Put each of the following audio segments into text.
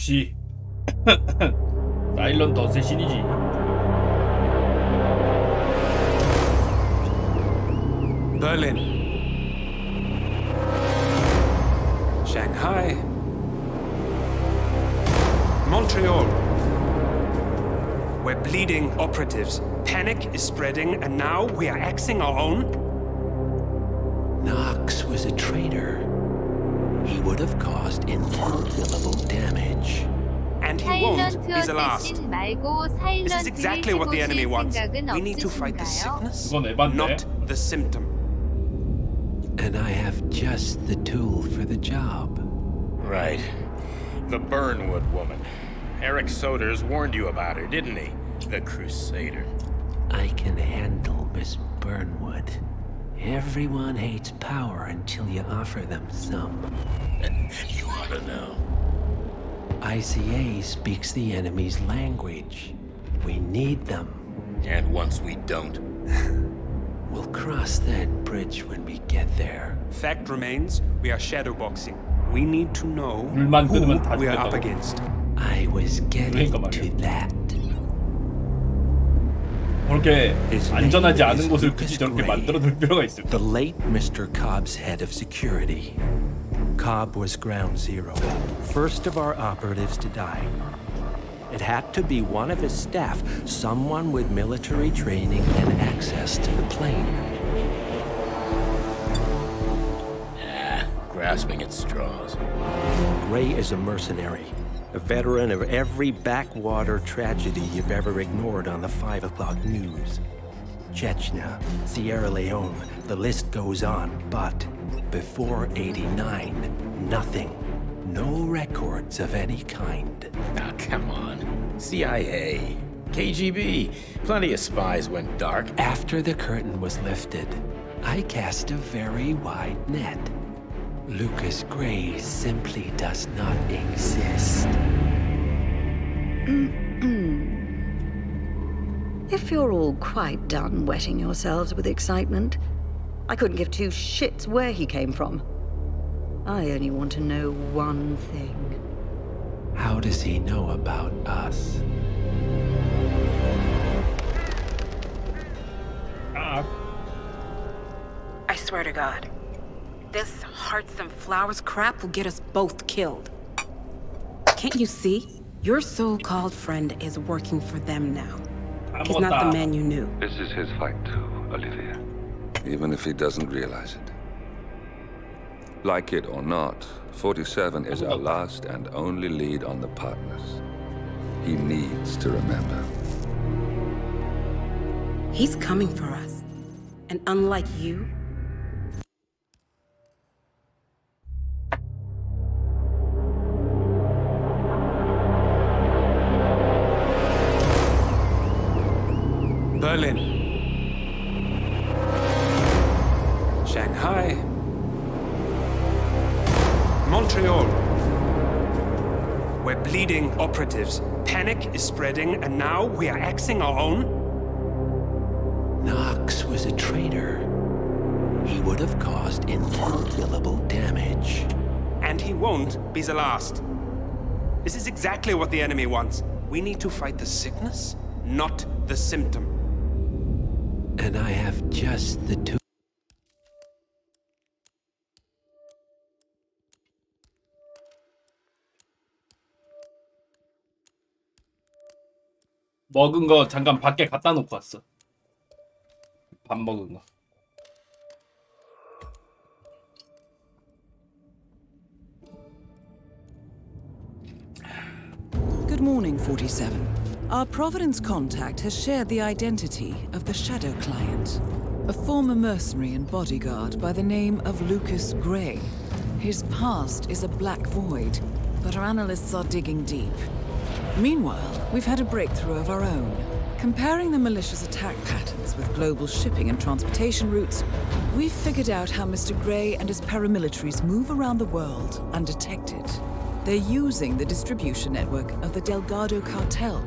역시 사일런트 어쌔신이지. Berlin, Shanghai, Montreal. We're bleeding operatives. Panic is spreading, and now we are axing our own? Knox was a traitor. He would have caused incalculable damage. And he won't be the last. 사일런트 말고 This is exactly what the enemy wants. 생각은 We need to fight the 없으신가요? sickness, 이건 에반데. not the symptom. And I have just the tool for the job. Right. The Burnwood woman. Eric Soders warned you about her, didn't he? The Crusader. I can handle Miss Burnwood. Everyone hates power until you offer them some. You ought to know. ICA speaks the enemy's language. We need them. And once we don't, We'll cross that bridge when we get there. Fact remains, we are shadowboxing. We need to know 불만 who 끊으면 다 we are up 죽겠다고. against. I was getting 그러니까 to 말이야. that. 그렇게 His 안전하지 name 않은 is 곳을 Lucas 굳이 저렇게 Gray. 만들어 둘 필요가 있을까? The late Mr. Cobb's head of security. Cobb was ground zero, first of our operatives to die. It had to be one of his staff, someone with military training and access to the plane. grasping at straws. Gray is a mercenary, a veteran of every backwater tragedy you've ever ignored on the 5 o'clock news. Chechnya, Sierra Leone, the list goes on, but before '89, nothing. No records of any kind. Ah, come on. CIA, KGB, plenty of spies went dark. After the curtain was lifted, I cast a very wide net. Lucas Gray simply does not exist. If you're all quite done wetting yourselves with excitement, I couldn't give two shits where he came from. I only want to know one thing. How does he know about us? I swear to God, this hearts and flowers crap will get us both killed. Can't you see? Your so-called friend is working for them now. He's not the man you knew. This is his fight too, Olivia. Even if he doesn't realize it. Like it or not, 47 is our last and only lead on the partners. He needs to remember. He's coming for us. And unlike you, Berlin, Shanghai, Montreal. We're bleeding operatives. Panic is spreading, and now we are axing our own? Knox was a traitor. He would have caused incalculable damage. And he won't be the last. This is exactly what the enemy wants. We need to fight the sickness, not the symptom. And I have just the two. 먹은 거 잠깐 밖에 갖다 놓고 왔어. 밥 먹은 거. Good morning, 47. Our Providence contact has shared the identity of the Shadow Client, a former mercenary and bodyguard by the name of Lucas Gray. His past is a black void, but our analysts are digging deep. Meanwhile, we've had a breakthrough of our own. Comparing the malicious attack patterns with global shipping and transportation routes, we've figured out how Mr. Gray and his paramilitaries move around the world undetected. They're using the distribution network of the Delgado Cartel,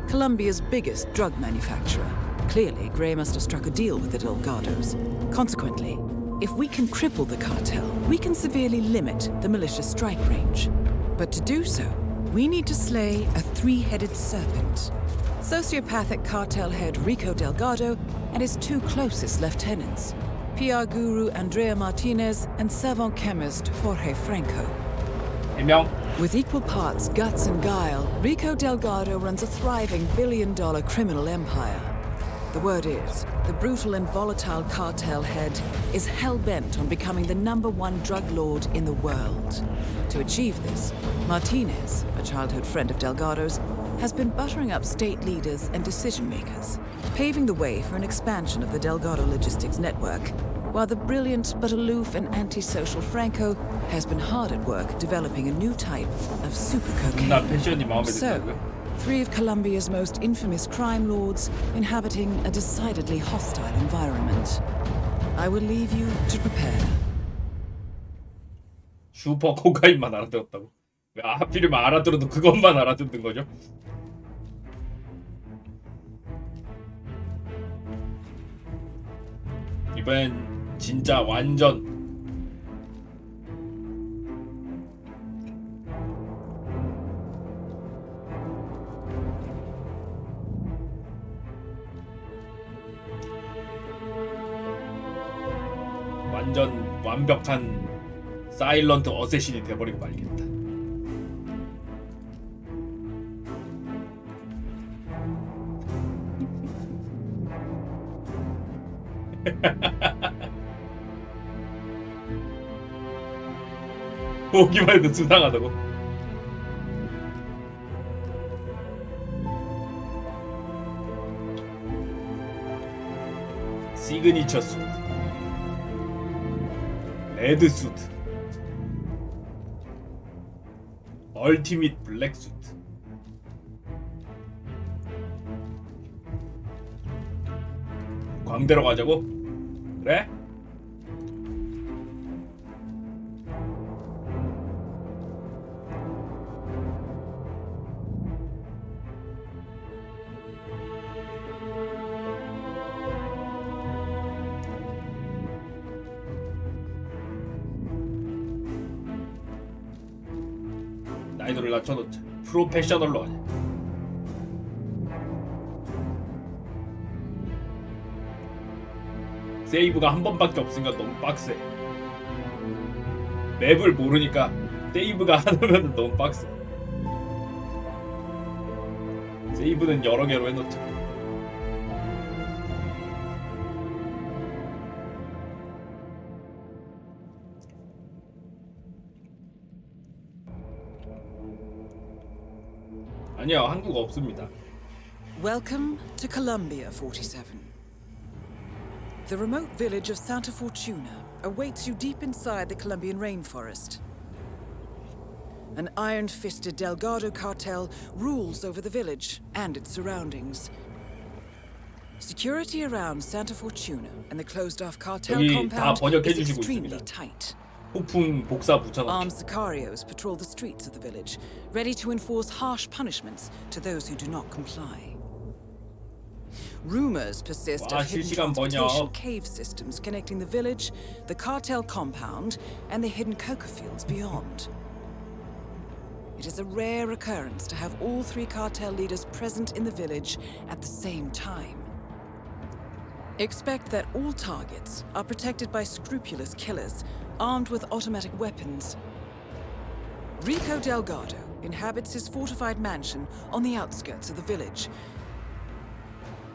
Colombia's biggest drug manufacturer. Clearly, Gray must have struck a deal with the Delgados. Consequently, if we can cripple the cartel, we can severely limit the militia's strike range. But to do so, we need to slay a three-headed serpent. Sociopathic cartel head Rico Delgado and his two closest lieutenants, PR guru Andrea Martinez and savant chemist Jorge Franco. 해명. With equal parts guts and guile, Rico Delgado runs a thriving billion-dollar criminal empire. The word is, the brutal and volatile cartel head is hell-bent on becoming the #1 drug lord in the world. To achieve this, Martinez, a childhood friend of Delgado's, has been buttering up state leaders and decision-makers, paving the way for an expansion of the Delgado logistics network, while the brilliant but aloof and antisocial Franco has been hard at work developing a new type of super 나 cocaine. 패션이 마음에 So, 든다고요? three of Colombia's most infamous crime lords inhabiting a decidedly hostile environment. I will leave you to prepare. 슈퍼 코카인만 알아들었다고? 왜 하필이면 알아들어도 그것만 알아듣는 거죠? 이번엔 진짜 완전 완벽한 사일런트 어쌔신이 돼버리고 말겠다. 보기만 해도 수상하다고. 시그니처 수트, 레드 수트, 얼티밋 블랙 수트. 광대로 가자고? 그래? 난이도를 낮춰놓자. 프로페셔널로 하자. 세이브가 한 번밖에 없으니까 너무 빡세. 맵을 모르니까 세이브가 하나면 너무 빡세. 세이브는 여러 개로 해놓자. 아니요, 한국어 없습니다. Welcome to Colombia, 47. The remote village of Santa Fortuna awaits you deep inside the Colombian rainforest. An iron-fisted Delgado cartel rules over the village and its surroundings. Security around Santa Fortuna and the closed-off cartel 여기 다 compound 번역해 is 주시고 extremely 있습니다. tight. 폭풍 복사 붙여넣기. Armed sicarios patrol the streets of the village, ready to enforce harsh punishments to those who do not comply. Rumors persist 와, of hidden 실시간 transportation 번역. cave systems connecting the village, the cartel compound, and the hidden coca fields beyond. It is a rare occurrence to have all three cartel leaders present in the village at the same time. Expect that all targets are protected by scrupulous killers armed with automatic weapons. Rico Delgado inhabits his fortified mansion on the outskirts of the village,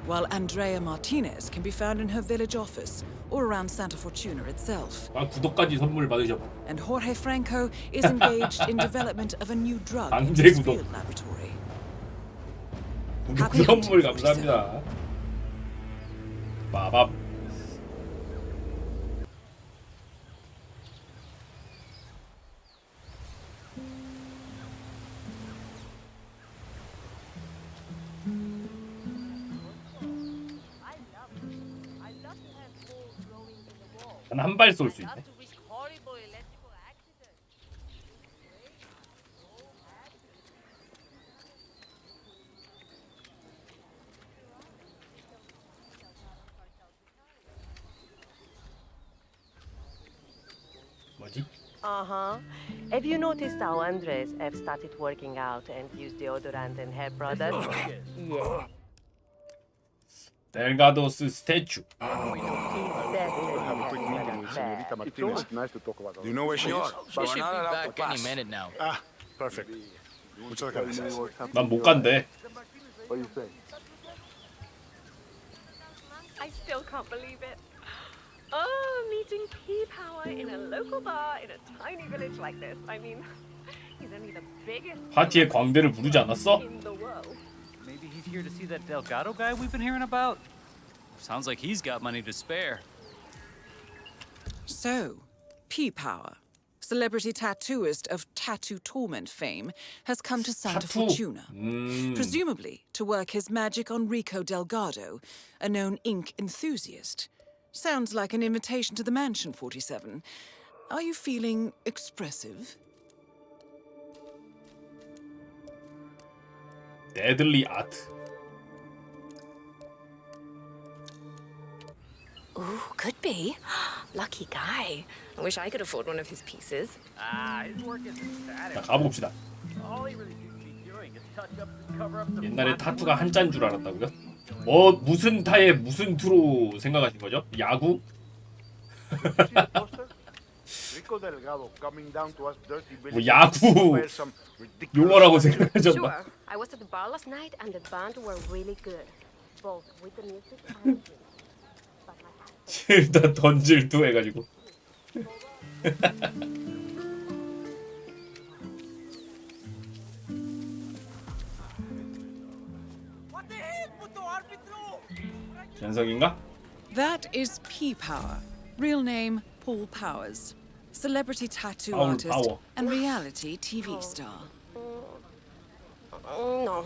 while Andrea Martinez can be found in her village office or around Santa Fortuna itself. 아, 구독까지 선물 받으셔. And Jorge Franco is engaged in development of a new drug in 강제 his 구독. field laboratory. 구독 Happy 선물 hunting, 감사합니다. 빠밥. 난 한 발 쏠 수 있네. 뭐지? Uh-huh. Have you noticed how Andres have started working out and use deodorant and hair products? Yeah. 델가도스 스태츄. It's always nice to talk about. Do you know where she is? She should be back any minute now. Ah, perfect. Muchas gracias. 난 못 간대. What do you say? I still can't believe it. Oh, meeting P-Power in a local bar in a tiny village like this. I mean, he's only the biggest 파티에 광대를 부르지 않았어? in the world. Maybe he's here to see that Delgado guy we've been hearing about. Sounds like he's got money to spare. So, P-Power, celebrity tattooist of Tattoo Torment fame, has come to Santa 타투. Fortuna, presumably to work his magic on Rico Delgado, a known ink enthusiast. Sounds like an invitation to the mansion, 47. Are you feeling expressive? 데들리 아트. Ooh, could be. Lucky guy. I wish I could afford one of his pieces. His work isn't bad. 자, 가봅시다. All he really seems to be doing is touch up and cover up the 옛날에 타투가 한자인 줄 알았다고요? 무슨 타에 무슨 투로 생각하신 거죠? 야구? Rico Delgado coming down to us dirty 뭐 village. 야구 용어라고 생각하셨나? Sure. I was at the bar last night and the band were really good. Both with the music and the drinks. But my hat 일단 던질 투 해가지고. 전석인가? That is P-Power, real name Paul Powers, celebrity tattoo Paul artist Power. and reality TV star. No.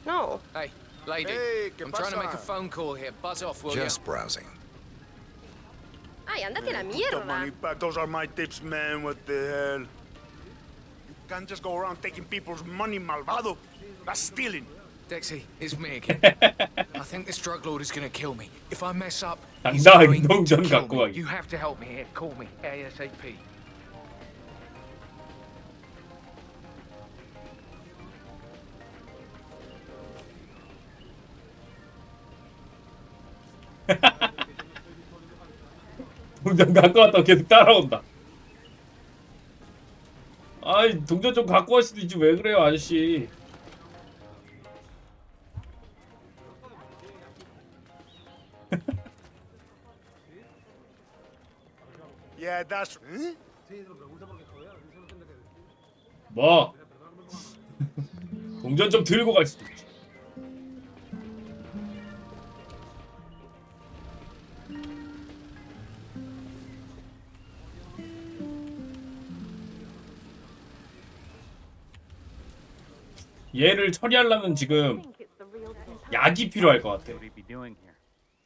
No. Hey, lady. Hey, ¿qué I'm trying to make a pasa? phone call here. Buzz off, will Just browsing. Ay, ándate a la Money mierda. back. Those are my tips, man. What the hell? You can't just go around taking people's money, malvado. That's stealing. Dexy, it's me again. I think this drug lord is gonna kill me. If I mess up, he's 당장 going to 행동전 kill 갖고 me. 가기. You have to help me here. Call me ASAP. 동전 갖고 왔다고 계속 따라온다. 아이 동전 좀 갖고 갈 수도 있지 왜 그래요 아저씨. Yeah, that's. Huh? 뭐 동전 좀 들고 갈 수도 있지. 얘를 처리하려면 지금 약이 필요할 것 같아. What he'd be doing here.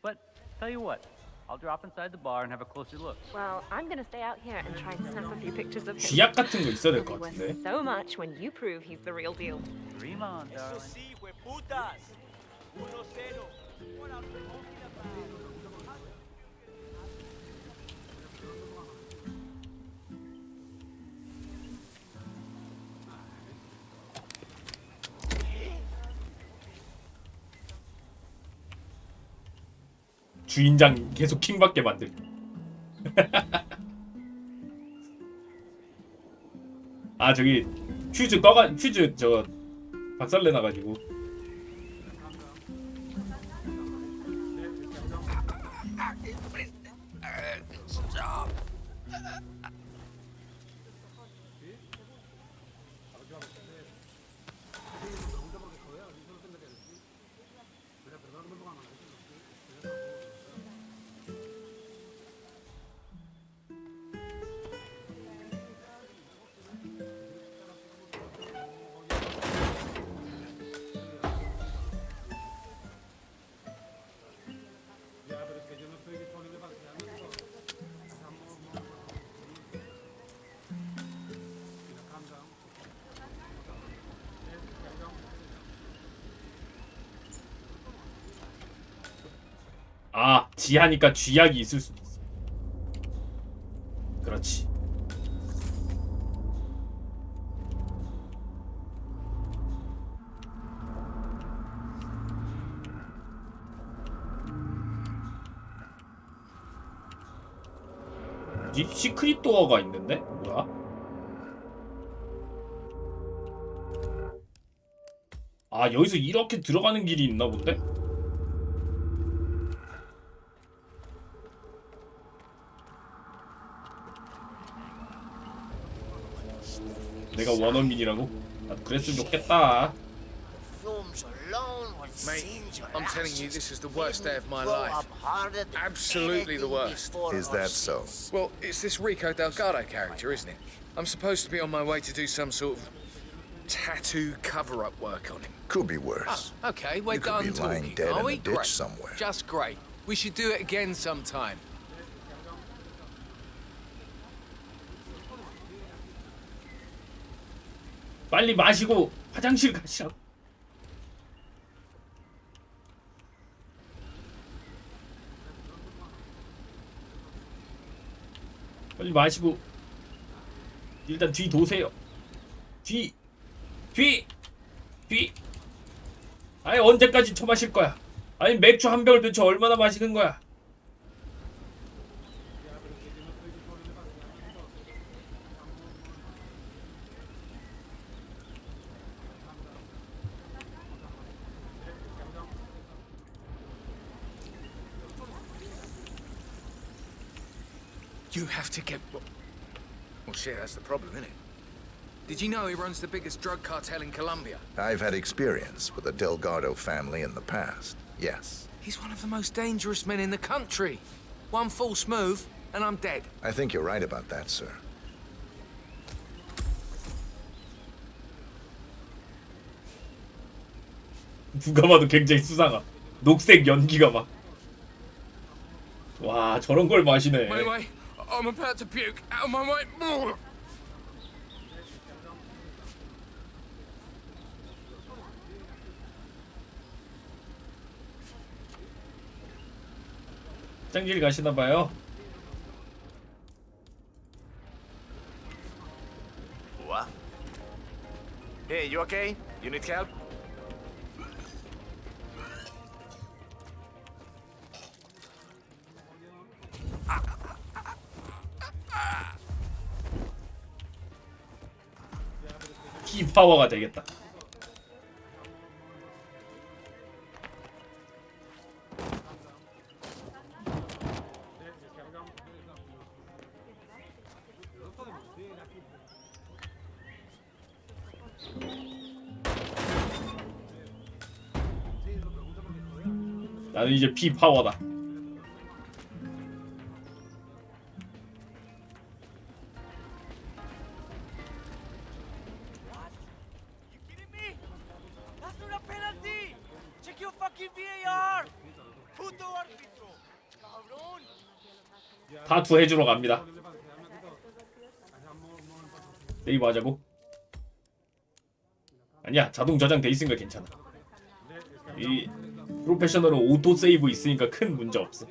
But tell you what, I'll drop inside the bar and have a closer look. Well, I'm gonna stay out here and try and snap a few pictures of him. 쥐약 같은 거 있어야 될 He'll 것 be 같은데. worth so much when you prove he's the real deal. Dream on, darling. 주인장 계속 킹받게 만들. 아 저기 퓨즈 저 박살내 나가지고. 아, 지하니까 쥐약이 있을 수도 있어. 그렇지. 뭐지? 시크릿 도어가 있는데? 뭐야? 아, 여기서 이렇게 들어가는 길이 있나 본데? 내가 원어민이라고? 나도 그랬으면 좋겠다. Mate, I'm telling you, this is the worst day of my life. Absolutely the worst. Is that so? Well, it's this Rico Delgado character, isn't it? I'm supposed to be on my way to do some sort of tattoo cover-up work on him. Could be worse. Oh, okay, we're You could done be lying talking, dead are in we? a ditch Great. somewhere. Just great. We should do it again sometime. 빨리 마시고 화장실 가시라고. 빨리 마시고 일단 뒤 도세요. 뒤. 아니 언제까지 처마실 거야? 아니 맥주 한 병을 도대체 얼마나 마시는 거야? You have to get... Well, shit, that's the problem, isn't it? Did you know he runs the biggest drug cartel in Colombia? I've had experience with the Delgado family in the past, yes. He's one of the most dangerous men in the country. One false move, and I'm dead. I think you're right about that, sir. 누가 봐도 굉장히 수상하. 녹색 연기가 막. 와, 저런 걸 마시네. Wait, I'm about to puke. Out of my way. 짱질 가시나봐요. What? Hey, you okay? You need help? 키 파워가 되겠다. 나는 이제 피 파워다. 타투 해주러 갑니다. 세이브 하자고? 아니야, 자동 저장 돼 있으니까 괜찮아. 이 프로페셔널은 오토 세이브 있으니까 큰 문제 없어.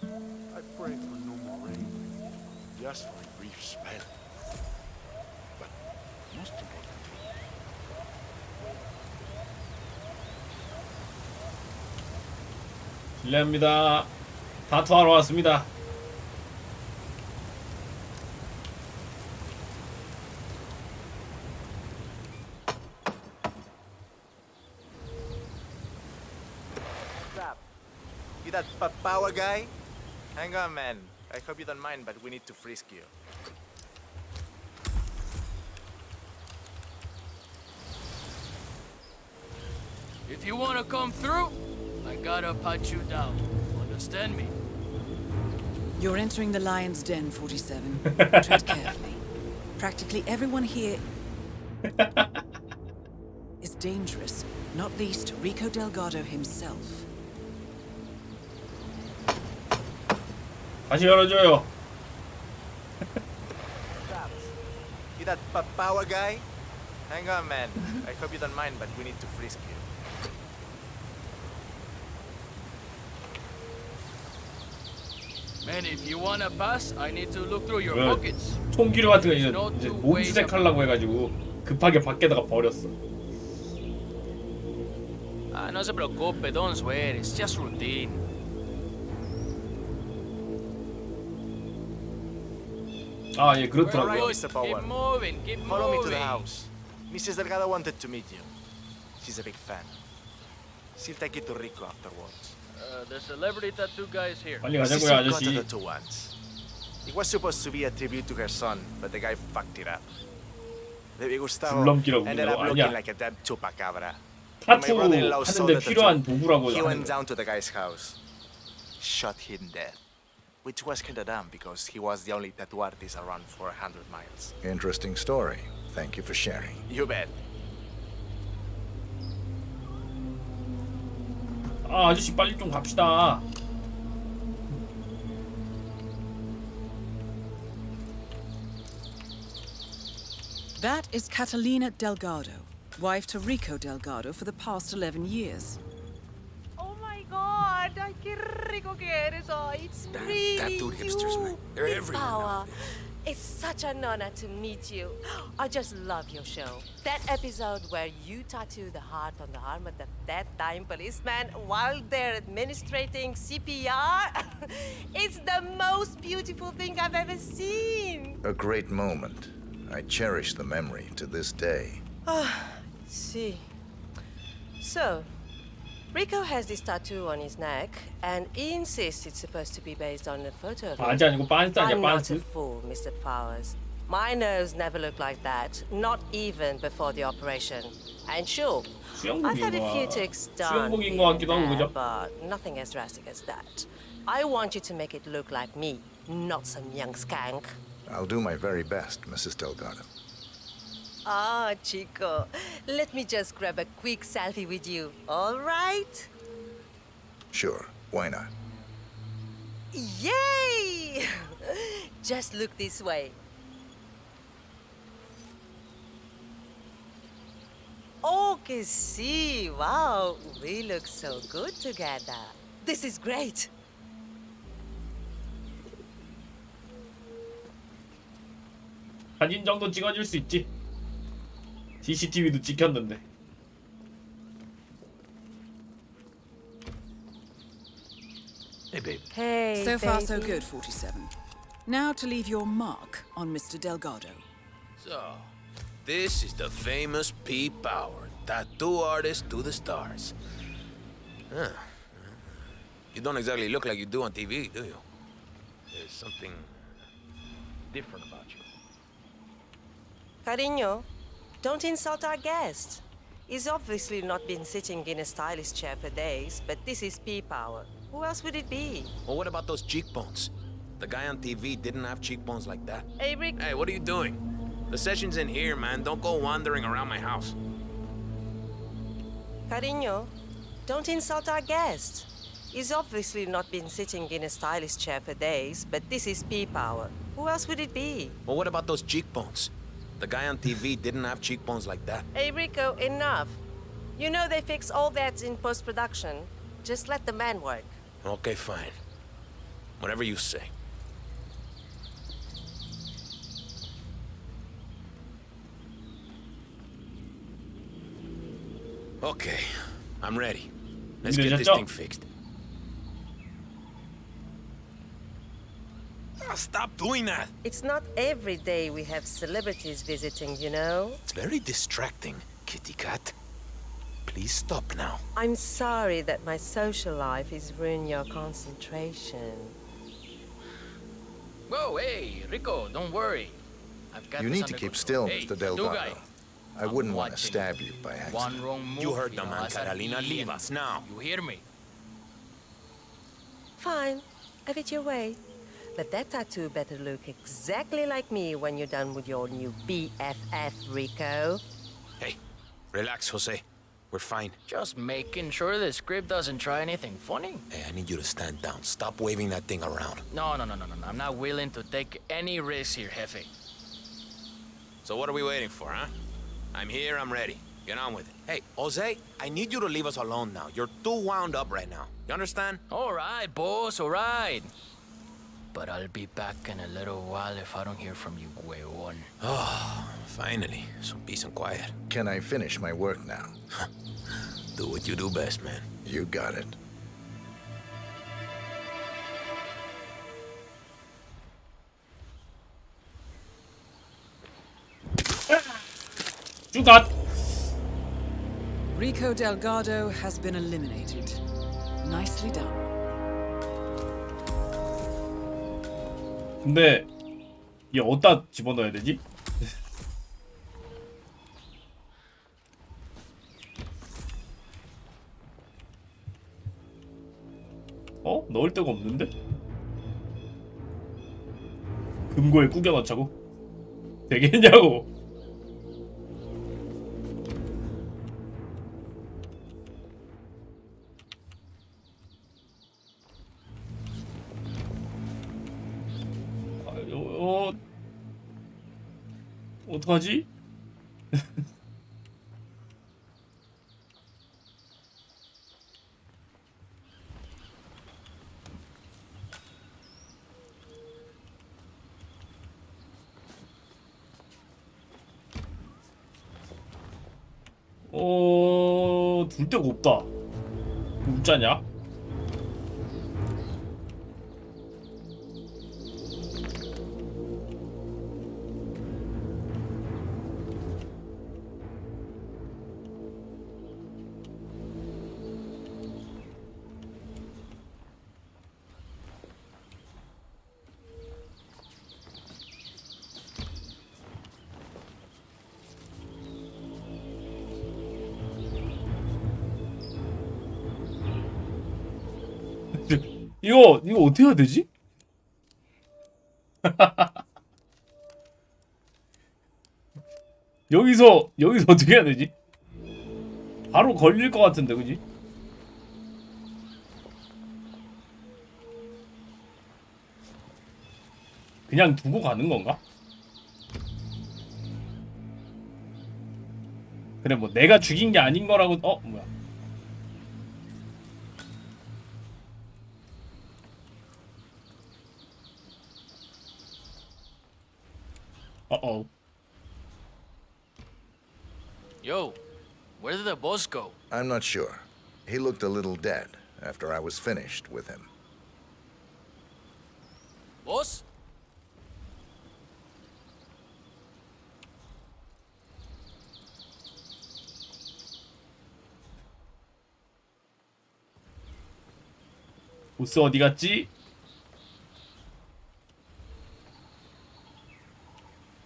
I pray for no more rain, just for a brief spell. But most importantly, 실례합니다. 타투하러 왔습니다. You that power guy? Hang on, man. I hope you don't mind, but we need to frisk you. If you want to come through, I gotta pat you down. Understand me? You're entering the lion's den, 47. Tread carefully. Practically everyone here is dangerous, not least Rico Delgado himself. 다시 열어줘요. You that power guy? Hang on, man. I hope you don't mind, but we need to frisk you. Man, if you wanna pass, I need to look through your 그 pockets. 총기류 같은 거 이제 몸수색 하려고 해가지고 급하게 밖에다가 버렸어. Ah, no se preocupe, don't swear. It's just routine. 아, 예, Alright, 그렇더라고요. Mr. Power. Keep Follow me to the moving. house. Mrs. Delgado wanted to meet you. She's a big fan. She'll take you to Rico afterwards. The celebrity tattoo guy is here. 빨리 My 가자고요, sister got 아저씨. the tattoo once. It was supposed to be a tribute to her son, but the guy fucked it up. Baby Gustavo 줄넘기라고 ended up 그러고, looking 아니야. like a damn chupacabra. 타투 하는데 필요한 도구라고 He 하는 went 거. down to the guy's house, shot him dead, which was kinda dumb because he was the only tattoo artist around for 100 miles. Interesting story. Thank you for sharing. You bet. 아, 아저씨 빨리 좀 갑시다. That is Catalina Delgado, wife to Rico Delgado for the past 11 years. Oh my god, ay, qué rico que eres. Oh, it's really tattooed hipsters, man. They're Big everywhere Power. now. It's such an honor to meet you. I just love your show. That episode where you tattoo the heart on the arm of the dead dying policeman while they're administrating CPR. It's the most beautiful thing I've ever seen. A great moment. I cherish the memory to this day. See. So, Rico has this tattoo on his neck, and he insists it's supposed to be based on a photo of him. 바지 아니고 빤스 아니야, I'm not a 빤스? fool, Mr. Powers. My nerves never looked like that, not even before the operation. And sure, I've had a few ticks done, 수영복인 것 같기도 하고, 그죠? but nothing as drastic as that. I want you to make it look like me, not some young skank. I'll do my very best, Mrs. Delgado. Ah, Chico, let me just grab a quick selfie with you, all right? Sure, why not? Yay! Just look this way. Oh, que sí! Wow, we look so good together. This is great. 사진 정도 찍어줄 수 있지. CCTV도 찍혔는데. Hey, babe. Hey, So far, so baby. good, 47. Now to leave your mark on Mr. Delgado. So, this is the famous P. Power, tattoo artist to the stars. Huh. You don't exactly look like you do on TV, do you? There's something different about you. Cariño, don't insult our guest. He's obviously not been sitting in a stylish chair for days, but this is P-Power. Who else would it be? Well, what about those cheekbones? The guy on TV didn't have cheekbones like that. Hey, Rick. Hey, what are you doing? The session's in here, man. Don't go wandering around my house. Cariño, don't insult our guest. He's obviously not been sitting in a stylish chair for days, but this is P-Power. Who else would it be? Well, what about those cheekbones? The guy on TV didn't have cheekbones like that. Hey, Rico, enough. You know they fix all that in post-production. Just let the man work. Okay, fine. Whatever you say. Okay, I'm ready. Let's get this thing fixed. Stop doing that! It's not every day we have celebrities visiting, you know? It's very distracting, kitty cat. Please stop now. I'm sorry that my social life is ruining your concentration. Whoa, hey, Rico, don't worry. I've got You this need to under keep control. still, Hey, Mr. tattoo guy. Delgado. I wouldn't want to watching. stab you by accident. One wrong move. You heard the the man, Carolina. Leave us now. You hear me? Fine, have it your way. But that tattoo better look exactly like me when you're done with your new BFF, Rico. Hey, relax, Jose. We're fine. Just making sure the script doesn't try anything funny. Hey, I need you to stand down. Stop waving that thing around. No. I'm not willing to take any risks here, Jefe. So what are we waiting for, huh? I'm here, I'm ready. Get on with it. Hey, Jose, I need you to leave us alone now. You're too wound up right now. You understand? All right, boss, all right. But I'll be back in a little while if I don't hear from you, huevón. Oh, finally. Some peace and quiet. Can I finish my work now? Do what you do best, man. You got it. 쭈갓. Rico Delgado has been eliminated. Nicely done. 근데 얘 어디다 집어넣어야 되지? 어? 넣을 데가 없는데? 금고에 꾸겨 넣자고? 되겠냐고? 어떡하지? 둘 데가 없다. 웃자냐? 이거 어떻게 해야 되지? 여기서 어떻게 해야 되지? 바로 걸릴 것 같은데, 그지? 그냥 두고 가는 건가? 그래, 뭐 내가 죽인 게 아닌 거라고. 뭐야? Uh-oh. Yo, where did the boss go? I'm not sure. He looked a little dead after I was finished with him. Boss? 보스 어디 갔지?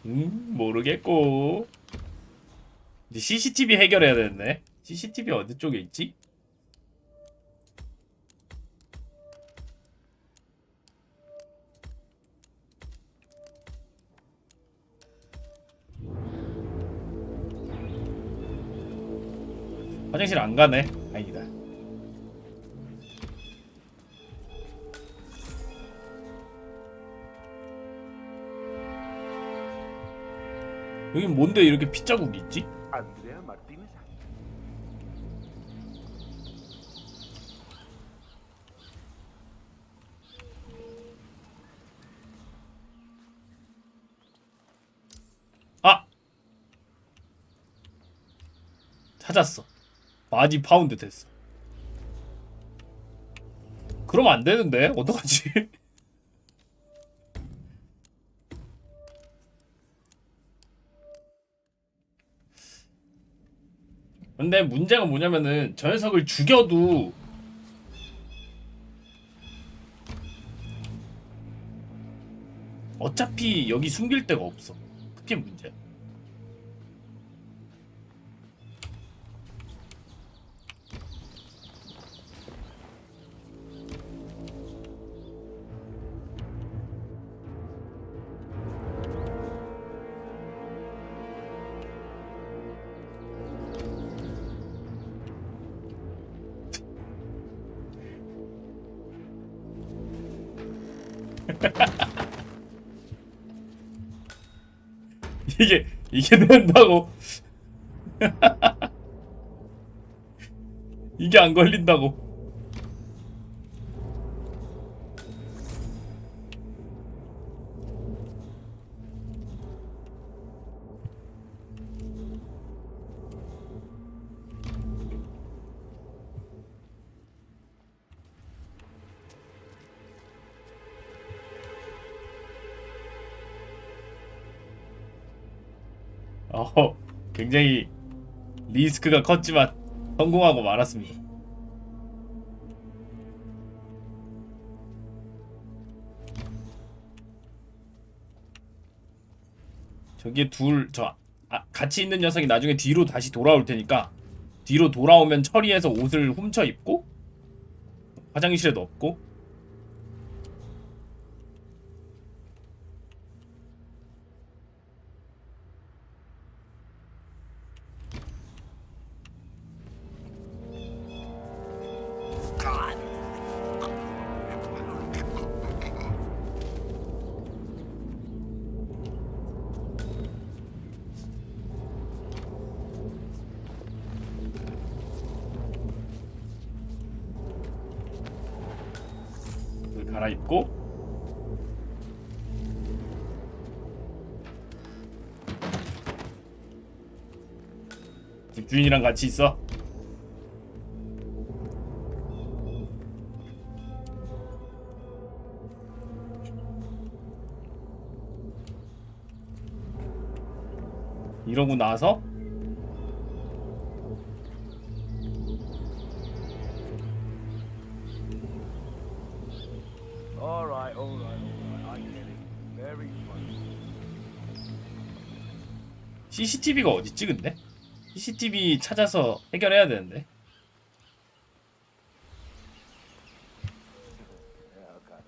모르겠고. 이제 CCTV 해결해야 되는데. CCTV 어디 쪽에 있지? 화장실 안 가네. 아니다. 여긴 뭔데 이렇게 핏자국이 있지? 아! 찾았어. 바디 파운드 됐어. 그럼 안 되는데? 어떡하지? 근데 문제가 뭐냐면은 저 녀석을 죽여도 어차피 여기 숨길 데가 없어. 그게 문제야. 이게 된다고. 이게 안 걸린다고. 굉장히 리스크가 컸지만 성공하고 말았습니다. 저기에 같이 있는 녀석이 나중에 뒤로 다시 돌아올 테니까 뒤로 돌아오면 처리해서 옷을 훔쳐 입고 화장실에 넣고 갈아입고 집주인이랑 같이 있어. 이러고 나서 Alright, I get it. Very funny. CCTV가 어딨지 근데? CCTV 찾아서 해결해야 되는데. Yeah, okay.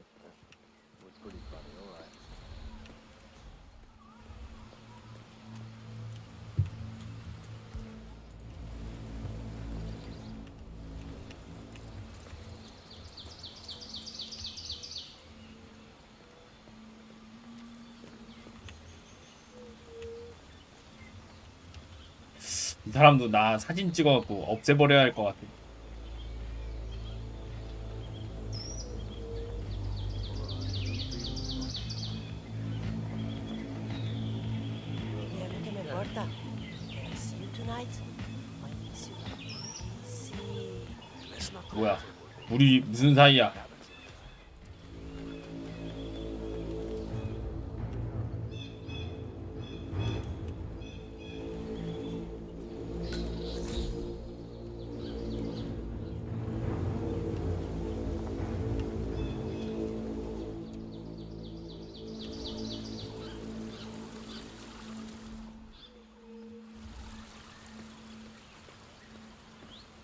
Was pretty funny, alright. 이 사람도 나 사진 찍어갖고 없애버려야 할 것 같아. Mira, no que me importa. Can I see you tonight? I miss you. See. Let's not go. 뭐야? 우리 무슨 사이야?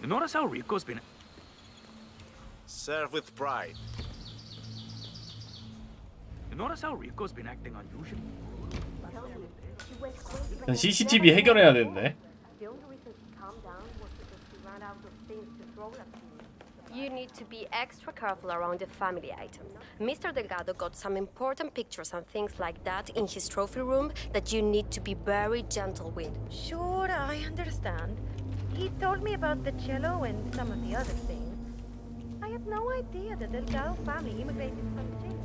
You notice how Rico's been... Serve with pride. You notice how Rico's been acting unusual? 그냥 CCTV 해결해야 되는데. The only reason she calmed down was because she ran out of things to throw at me. You need to be extra careful around the family items. Mr. Delgado got some important pictures and things like that in his trophy room that you need to be very gentle with. Sure, I understand. He told me about the cello and some of the other things. I had no idea the Delgado family immigrated from Chile.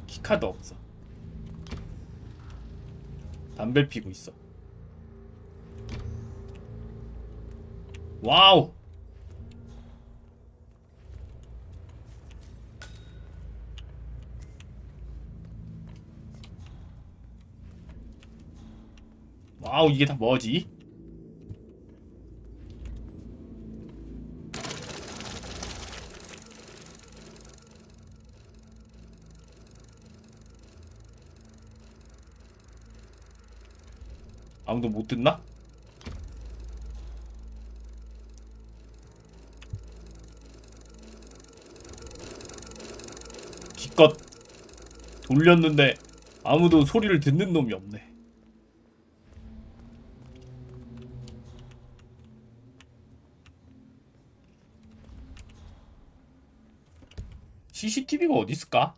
키카드 없어. 담배 피고 있어. 와우. 와우, 이게 다 뭐지? 아무도 못 듣나? 기껏 돌렸는데 아무도 소리를 듣는 놈이 없네. CCTV가 어디 있을까?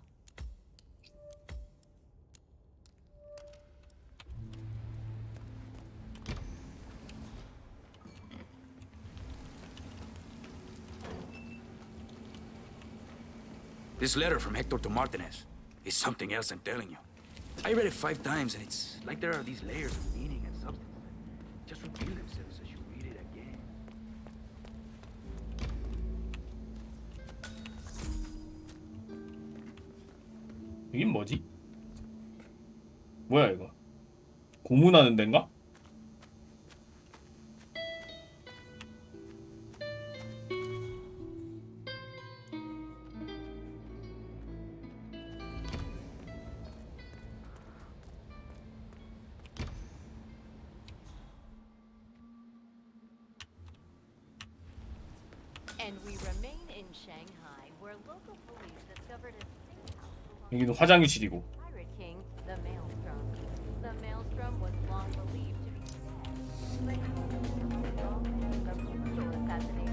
This letter from Hector to Martinez is something else I'm telling you. I read it 5 times and it's like there are these layers of meaning and substance that just reveal themselves as you read it again. 여긴 뭐지? 뭐야 이거? 고문하는 데인가? And we remain in Shanghai, where local police discovered a safe house 여기는 화장실이고. Pirate King, the Maelstrom. The Maelstrom was long believed to be dead, but a brutal assassination.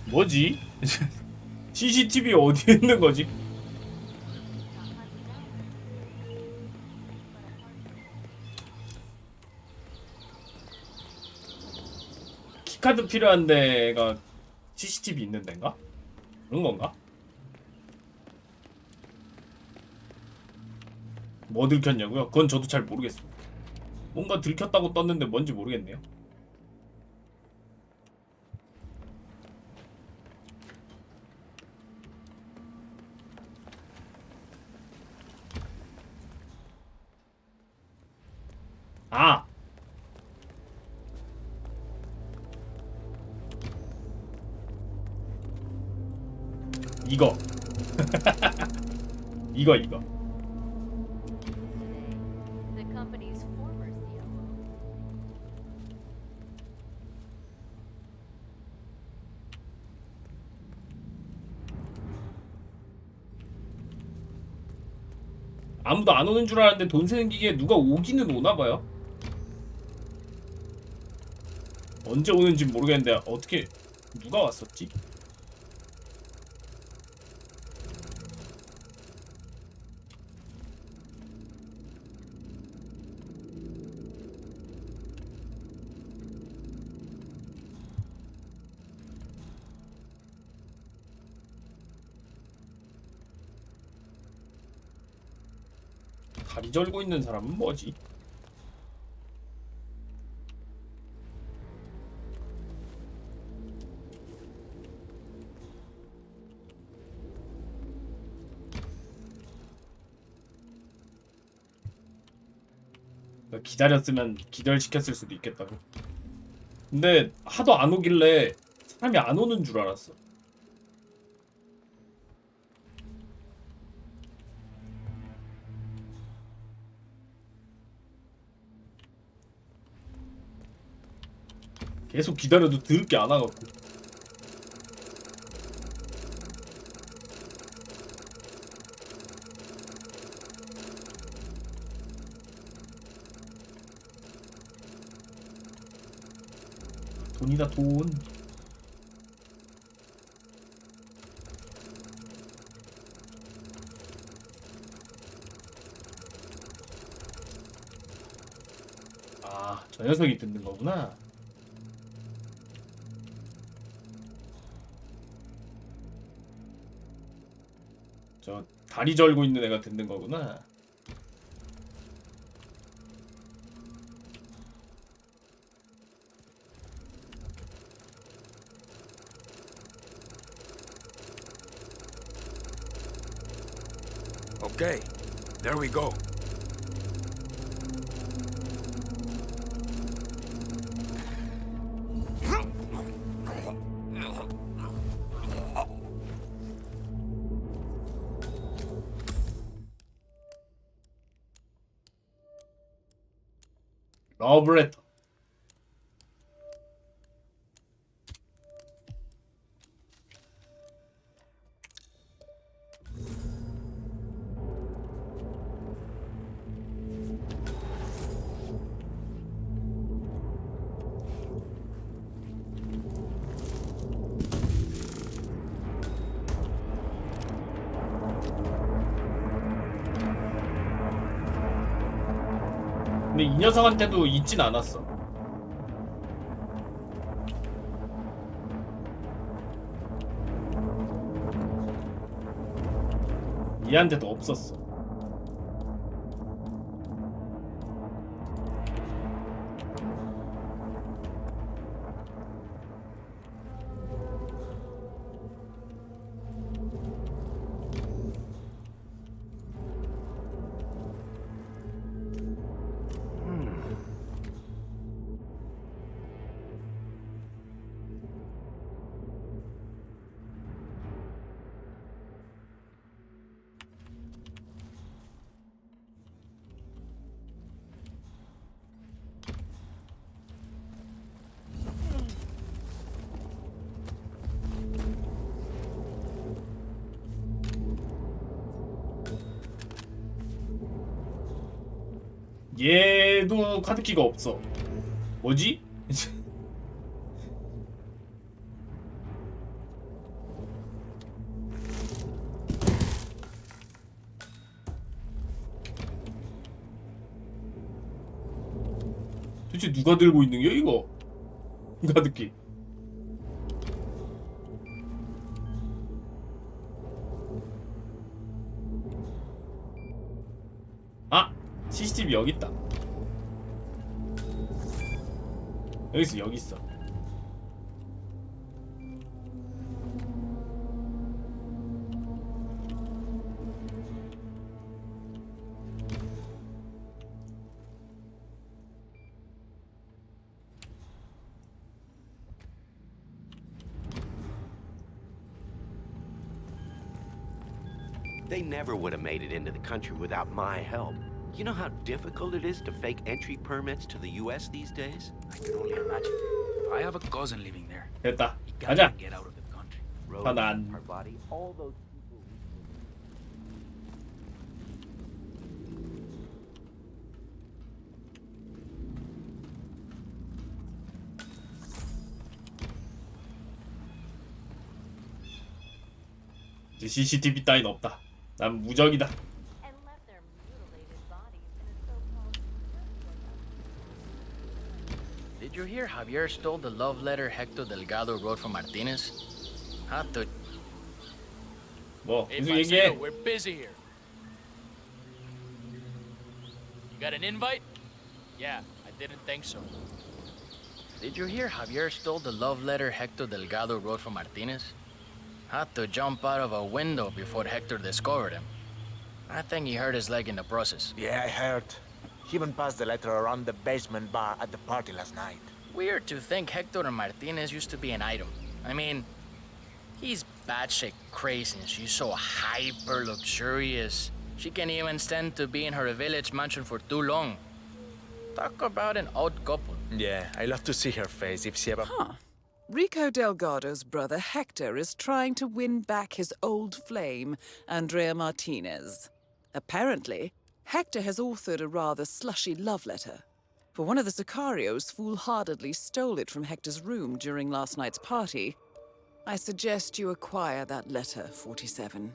뭐지? CCTV 어디에 있는 거지? 키카드 필요한 데가 CCTV 있는 데인가? 그런 건가? 뭐 들켰냐고요? 그건 저도 잘 모르겠습니다. 뭔가 들켰다고 떴는데 뭔지 모르겠네요. 아! 이거. 이거. The company's former COO. 아무도 안 오는 줄 알았는데 돈 세는 기계에 누가 오기는 오나봐요. 언제 오는지 모르겠는데 어떻게 누가 왔었지? 다리 절고 있는 사람은 뭐지? 기다렸으면 기절시켰을 수도 있겠다고. 근데 하도 안 오길래 사람이 안 오는 줄 알았어. 계속 기다려도 들을 게 안 와갖고. 돈이다 돈. 아, 저 녀석이 듣는 거구나. 저 다리 절고 있는 애가 듣는 거구나. Okay, there we go. 러브레터. 근데 이 녀석한테도 있진 않았어. 얘한테도 없었어. 얘도 카드키가 없어. 뭐지? 도대체 누가 들고 있는 게 이거? 카드키. 아! CCTV 여기 있다. 여기 있어. They never would have made it into the country without my help. You know how difficult it is to fake entry permits to the US these days? I can only imagine. I have a cousin living there. 됐다. He can't 가자. even get out of the country. 하난. Our body, all those 이제 CCTV 따윈 없다. 난 무적이다. And left their mutilated bodies in a so-called Did you hear Javier stole the love letter Hector Delgado wrote from Martinez? Hato. 뭐 Hey, 계속 Marcelo, 얘기해. we're busy here. You got an invite? Yeah, I didn't think so. Did you hear Javier stole the love letter Hector Delgado wrote from Martinez? Had to jump out of a window before Hector discovered him. I think he hurt his leg in the process. Yeah, I heard. He even passed the letter around the basement bar at the party last night. Weird to think Hector and Martinez used to be an item. I mean, he's batshit crazy and she's so hyper luxurious. She can't even stand to be in her village mansion for too long. Talk about an odd couple. Yeah, I love to see her face if she ever... Huh. Rico Delgado's brother Hector is trying to win back his old flame, Andrea Martinez. Apparently, Hector has authored a rather slushy love letter. For one of the Sicarios foolhardily stole it from Hector's room during last night's party. I suggest you acquire that letter, 47.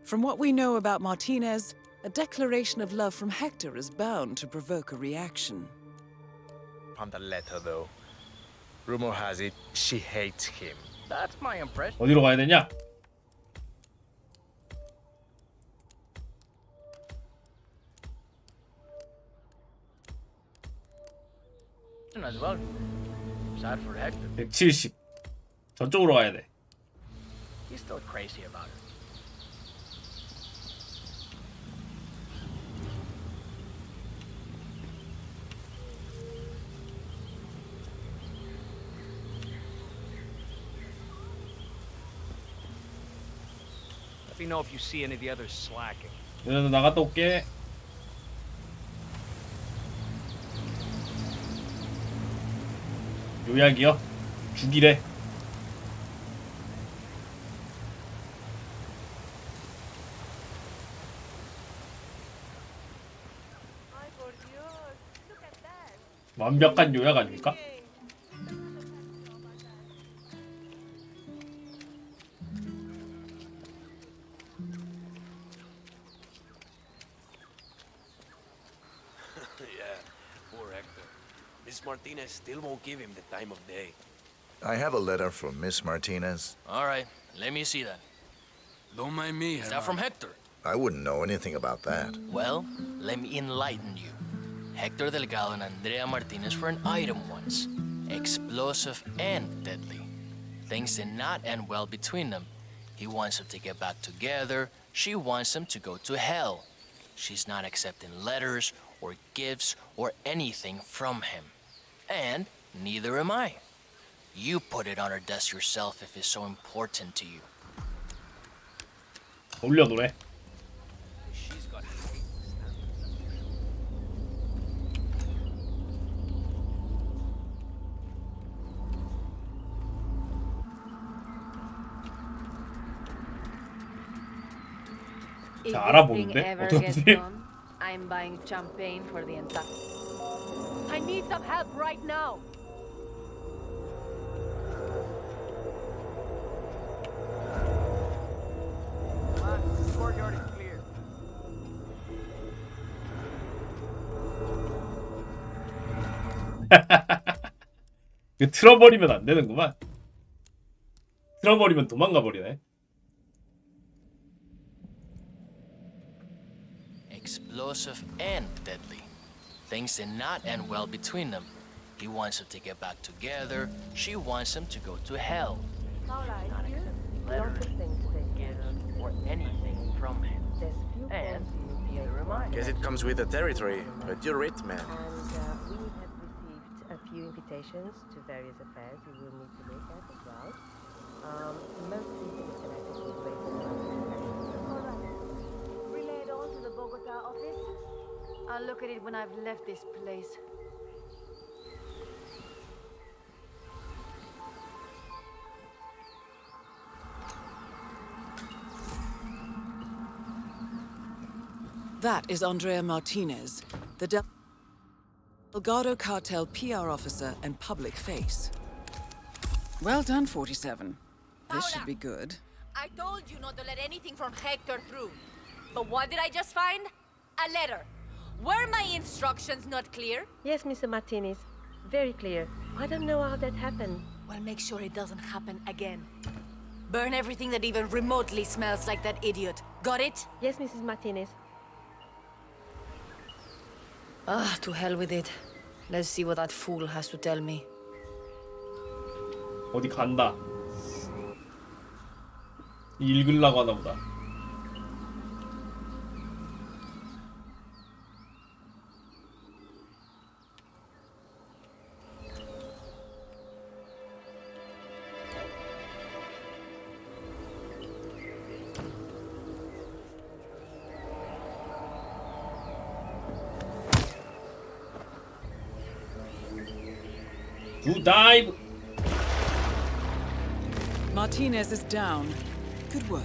From what we know about Martinez, a declaration of love from Hector is bound to provoke a reaction. Found the letter, though. Rumor has it, she hates him. That's my impression. 어디로 가야 되냐? As well. Sad for Hector. 170. 저쪽으로 가야 돼. He's still crazy about it. Let me know if you see any of the others slacking. 그래서 나갔다 올게. 요약이요? 죽이래. 완벽한 요약 아닙니까? Yeah, poor Hector. Miss Martinez still won't give him the time of day. I have a letter from Miss Martinez. All right, let me see that. Don't mind me. Is that from Hector? I wouldn't know anything about that. Well, let me enlighten you. Hector Delgado and Andrea Martinez were an item once. Explosive and deadly. Things did not end well between them. He wants them to get back together. She wants them to go to hell. She's not accepting letters or gifts or anything from him. And neither am I. You put it on her desk yourself if it's so important to you. 올려놓래. She's got 자, 알아보는데? ever 어떻게? gets done, I'm buying champagne for the entire... I need some help right now! The courtyard is clear. 그 틀어버리면 안 되는구만. 틀어버리면 도망가 버리네. Explosive and deadly. Things did not end well between them. He wants them to get back together. She wants him to go to hell. Not accepting letters, gifts, or anything from him. And he's a reminder. Guess it comes with the territory, but you're it, man. And we have received a few invitations to various affairs you will need to look at as well. Mostly things connected with race and All right. Relay it on to the Bogota office. I'll look at it when I've left this place. That is Andrea Martinez, the Delgado cartel PR officer and public face. Well done, 47. This should be good. I told you not to let anything from Hector through. But what did I just find? A letter. Were my instructions not clear? Yes, Mr. Martinez. Very clear. I don't know how that happened. Well, make sure it doesn't happen again. Burn everything that even remotely smells like that idiot. Got it? Yes, Mrs. Martinez. Ah, to hell with it. Let's see what that fool has to tell me. 어디 간다. 읽으려고 하나 보다. 두 다이브. Martinez is down. Good work.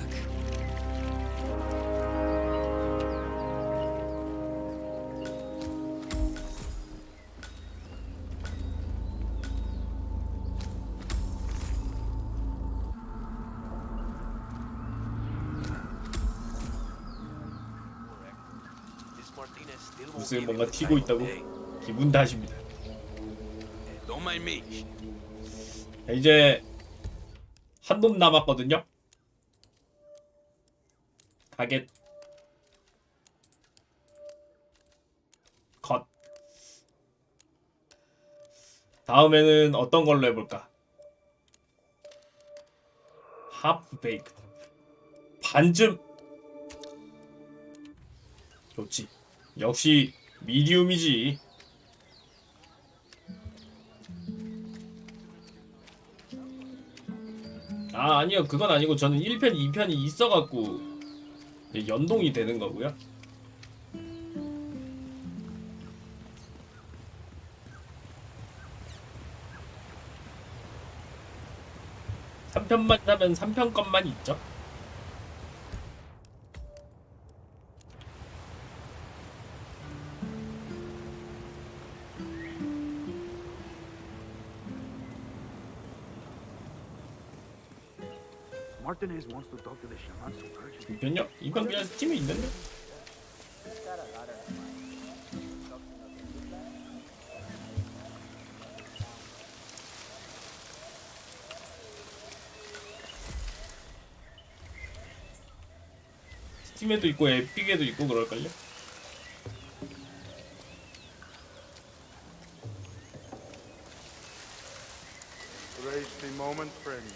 무슨 뭔가 튀고 있다고? 기분 탓입니다. Don't mind me. 이제 한 놈 남았거든요. 타겟 컷. 다음에는 어떤 걸로 해볼까? 하프 베이크. 반쯤. 좋지. 역시 미디움이지. 아, 아니요. 그건 아니고 저는 1편, 2편이 있어갖고 연동이 되는 거고요. 삼 편만 사면 3편 것만 있죠. Martinez wants to talk to the shaman so urgently. 2편요? 이건 그냥 스팀에 있는데? 스팀에도 있고 에픽에도 있고 그럴걸요? Raise the moment, friends.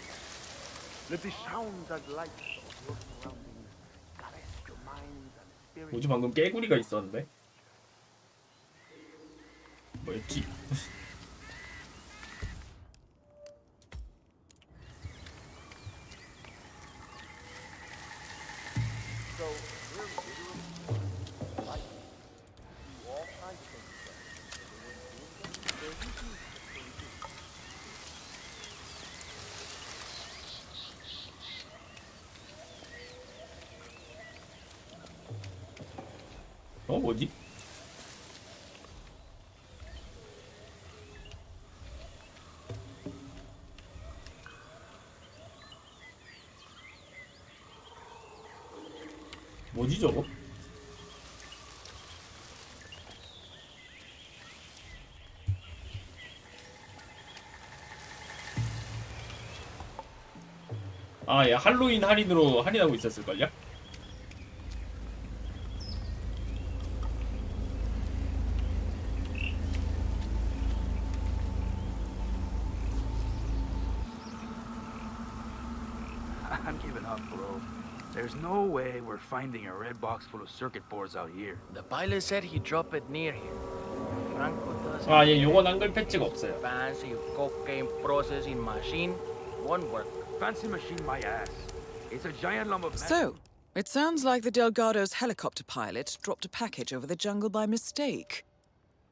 Let the sounds and lights of your surroundings caress your minds and spirits. 뭐지 방금 깨구리가 있었는데? 뭐였지? So, we're literally like do all kinds of things. They're usually 어 뭐지? 뭐지 저거? 아, 얘 할로윈 할인으로 할인하고 있었을걸요? I'm giving up, bro. There's no way we're finding a red box full of circuit boards out here. The pilot said he dropped it near here. Franco doesn't 아, 얘 요건 한글 패치가 없어요. fancy cocaine processing machine won't work. Fancy machine my ass. It's a giant lump of... So, it sounds like the Delgado's helicopter pilot dropped a package over the jungle by mistake.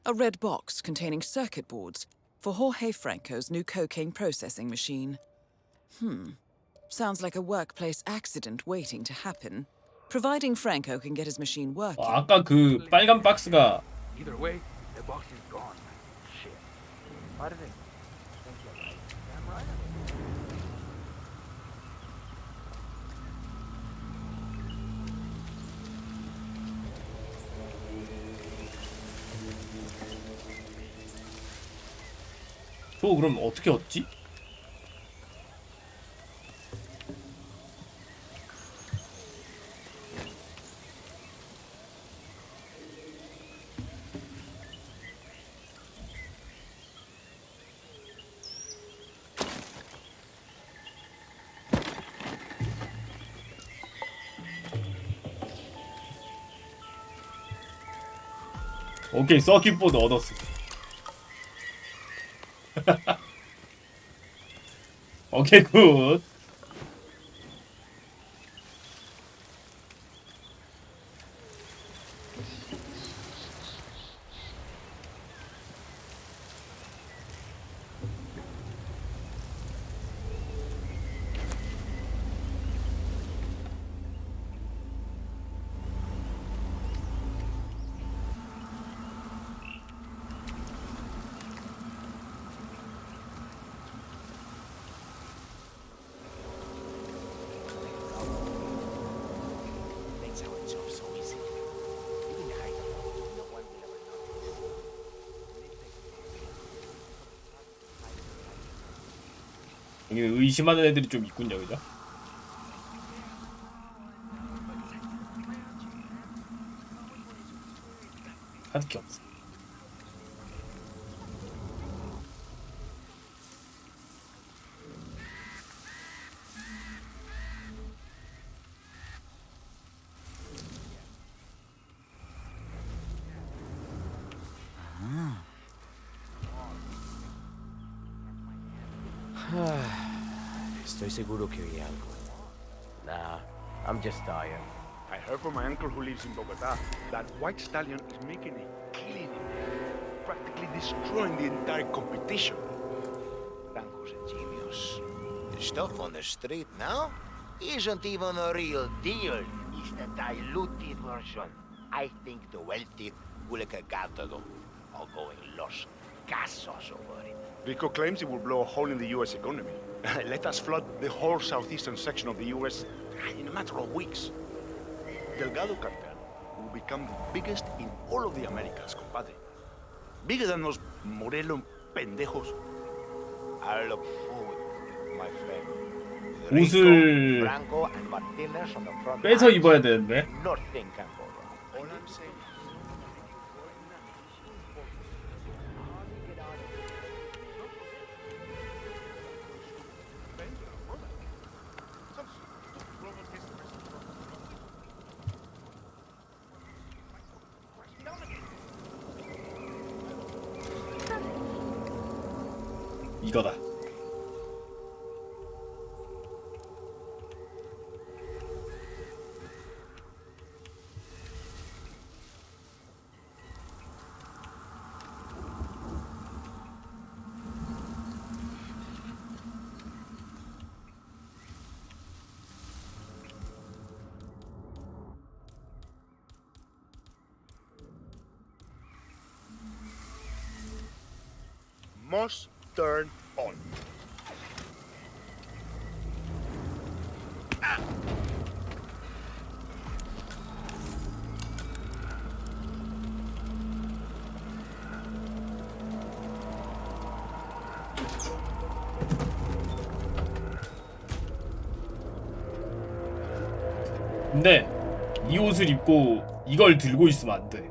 A red box containing circuit boards for Jorge Franco's new cocaine processing machine. Sounds like a workplace accident waiting to happen. Providing Franco can get his machine working. 아까 그 빨간 박스가 Either way, the box is gone. Shit. Why did they think you're right? Damn right. 저 그럼 어떻게 얻지? 오케이, 서킷보드 얻었어. 오케이, 굿. Makes our job so easy. Even hide alone, no one will ever notice. 여기는 의심하는 애들이 좀 있군요, 그죠? 카드키 없어. Estoy seguro que oí algo. Nah, I'm just tired. I heard from my uncle who lives in Bogota that White Stallion is making a killing in there, practically destroying the entire competition. Francos and genius. The stuff on the street now isn't even a real deal. It's the diluted version. I think the wealthy will get gathered are going los casos over it. Rico claims it will blow a hole in the U.S. economy. Let us flood the whole southeastern section of the U.S. in a matter of weeks. Delgado cartel will become the biggest in all of the Americas, compadre. Bigger than those Morelos pendejos. I look forward, my friend. 옷을 Franco and Martinez on the front 빼서 lines. 입어야 되는데. Nothing can go wrong. All I'm saying 이거다. Must turn on. 근데 이 옷을 입고 이걸 들고 있으면 안 돼.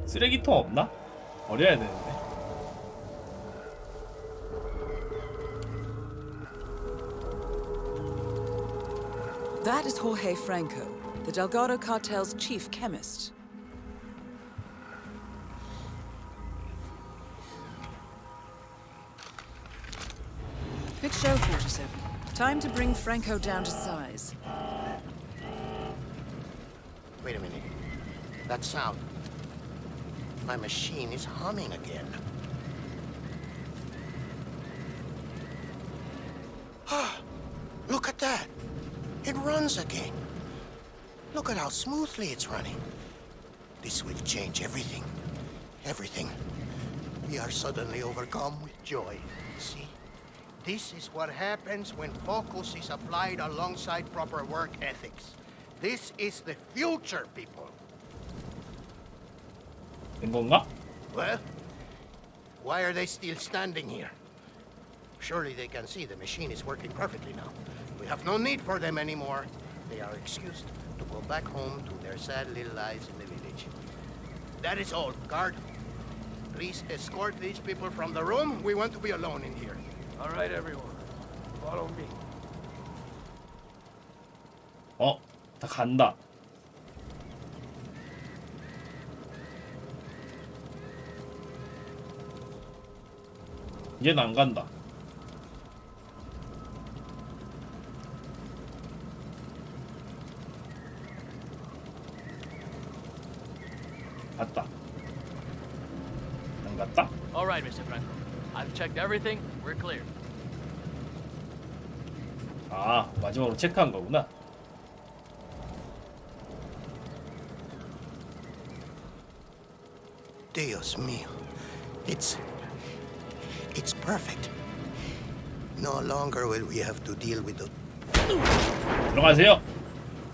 쓰레기통 없나? 버려야 되는데. That is Jorge Franco, the Delgado cartel's chief chemist. Good show, 47. Time to bring Franco down to size. Wait a minute. That sound. My machine is humming again. Look at that. It runs again. Look at how smoothly it's running. This will change everything. Everything. We are suddenly overcome with joy. See? This is what happens when focus is applied alongside proper work ethics. This is the future, people. 된 건가? Well, why are they still standing here? Surely they can see the machine is working perfectly now. We have no need for them anymore. They are excused to go back home to their sad little lives in the village. That is all. Guard, please escort these people from the room. We want to be alone in here. All right, everyone. Follow me. 다 간다. 얘는 안 간다. 갔다. 안 갔다? All right, Mr. Franco. I've checked everything. We're clear. 아, 마지막으로 체크한 거구나. Dios mío. It's perfect. No longer will we have to deal with the... 들어가세요.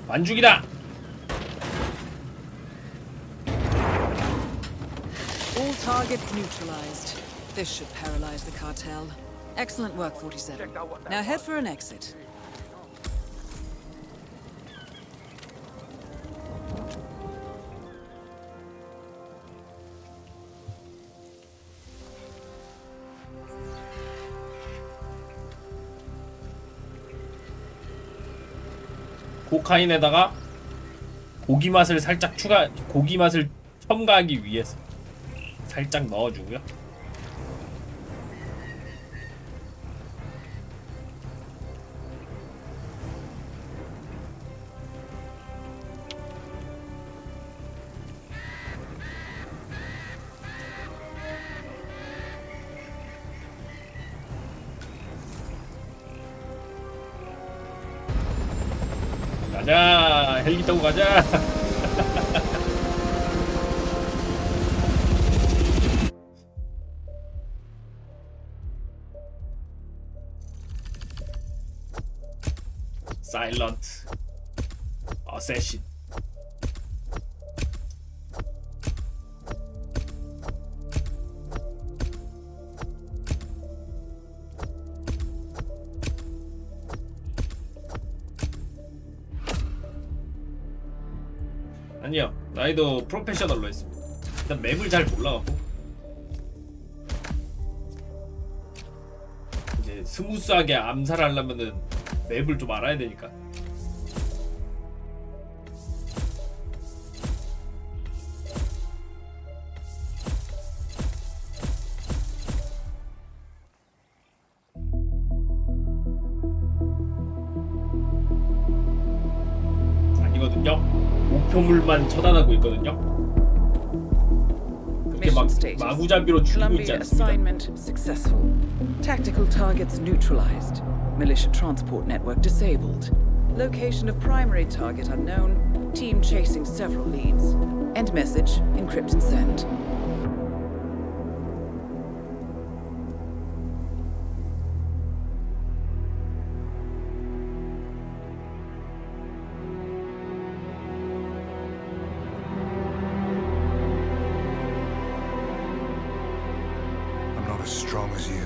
반죽이다. All targets neutralized. This should paralyze the cartel. Excellent work, 47. Now head for an exit. 코카인에다가 고기 맛을 살짝 고기 맛을 첨가하기 위해서 살짝 넣어주고요. 가자, 헬기 타고 가자. Silent Assassin. 아니요, 나이도 프로페셔널로 했습니다. 일단 맵을 잘 몰라갖고 이제 스무스하게 암살하려면은 맵을 좀 알아야 되니까. 아니거든요. 목표물만 처단하고 있거든요. 그렇게 막 마구잡이로 죽이고 있지 않습니다. Assignment successful. Tactical targets neutralized. Militia transport network disabled. Location of primary target unknown. Team chasing several leads. End message. Encrypt and send. strong as you.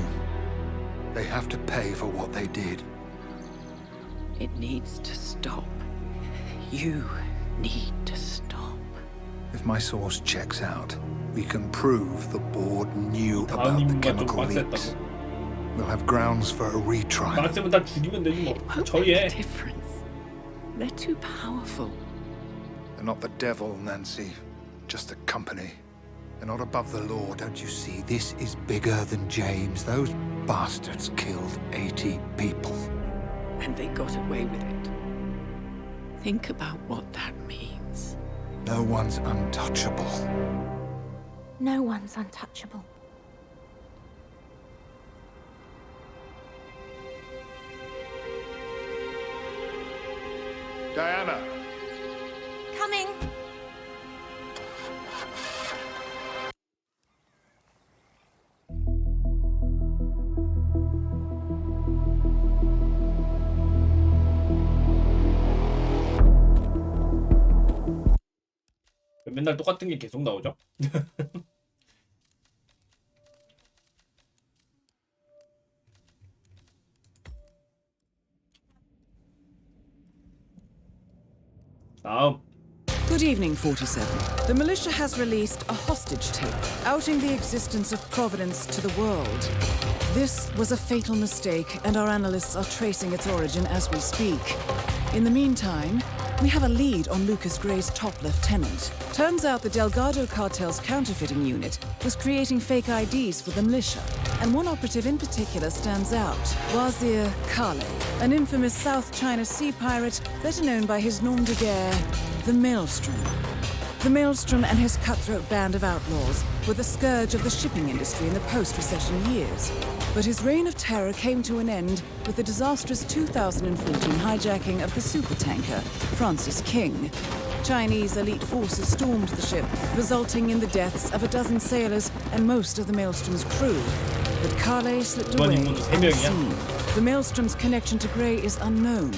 They have to pay for what they did. It needs to stop. You need to stop. If my source checks out, we can prove the board knew about the chemical leaks. We'll have grounds for a retrial. 빡세면 다 죽이면 되지 뭐. 처리해. They're too powerful. They're not the devil, Nancy. Just a company. They're not above the law, don't you see? This is bigger than James. Those bastards killed 80 people. And they got away with it. Think about what that means. No one's untouchable. No one's untouchable. Diana. Coming. 맨날 똑같은 게 계속 나오죠? 다음. Good evening, 47. The militia has released a hostage tape, outing the existence of Providence to the world. This was a fatal mistake, and our analysts are tracing its origin as we speak. In the meantime, we have a lead on Lucas Gray's top lieutenant. Turns out the Delgado cartel's counterfeiting unit was creating fake IDs for the militia, and one operative in particular stands out, Wazir Kale, an infamous South China Sea pirate better known by his nom de guerre, the Maelstrom. The Maelstrom and his cutthroat band of outlaws were the scourge of the shipping industry in the post-recession years. But his reign of terror came to an end with the disastrous 2014 hijacking of the supertanker Francis King. Chinese elite forces stormed the ship, resulting in the deaths of a dozen sailors and most of the Maelstrom's crew. But Kale slipped away unseen. The Maelstrom's connection to Gray is unknown,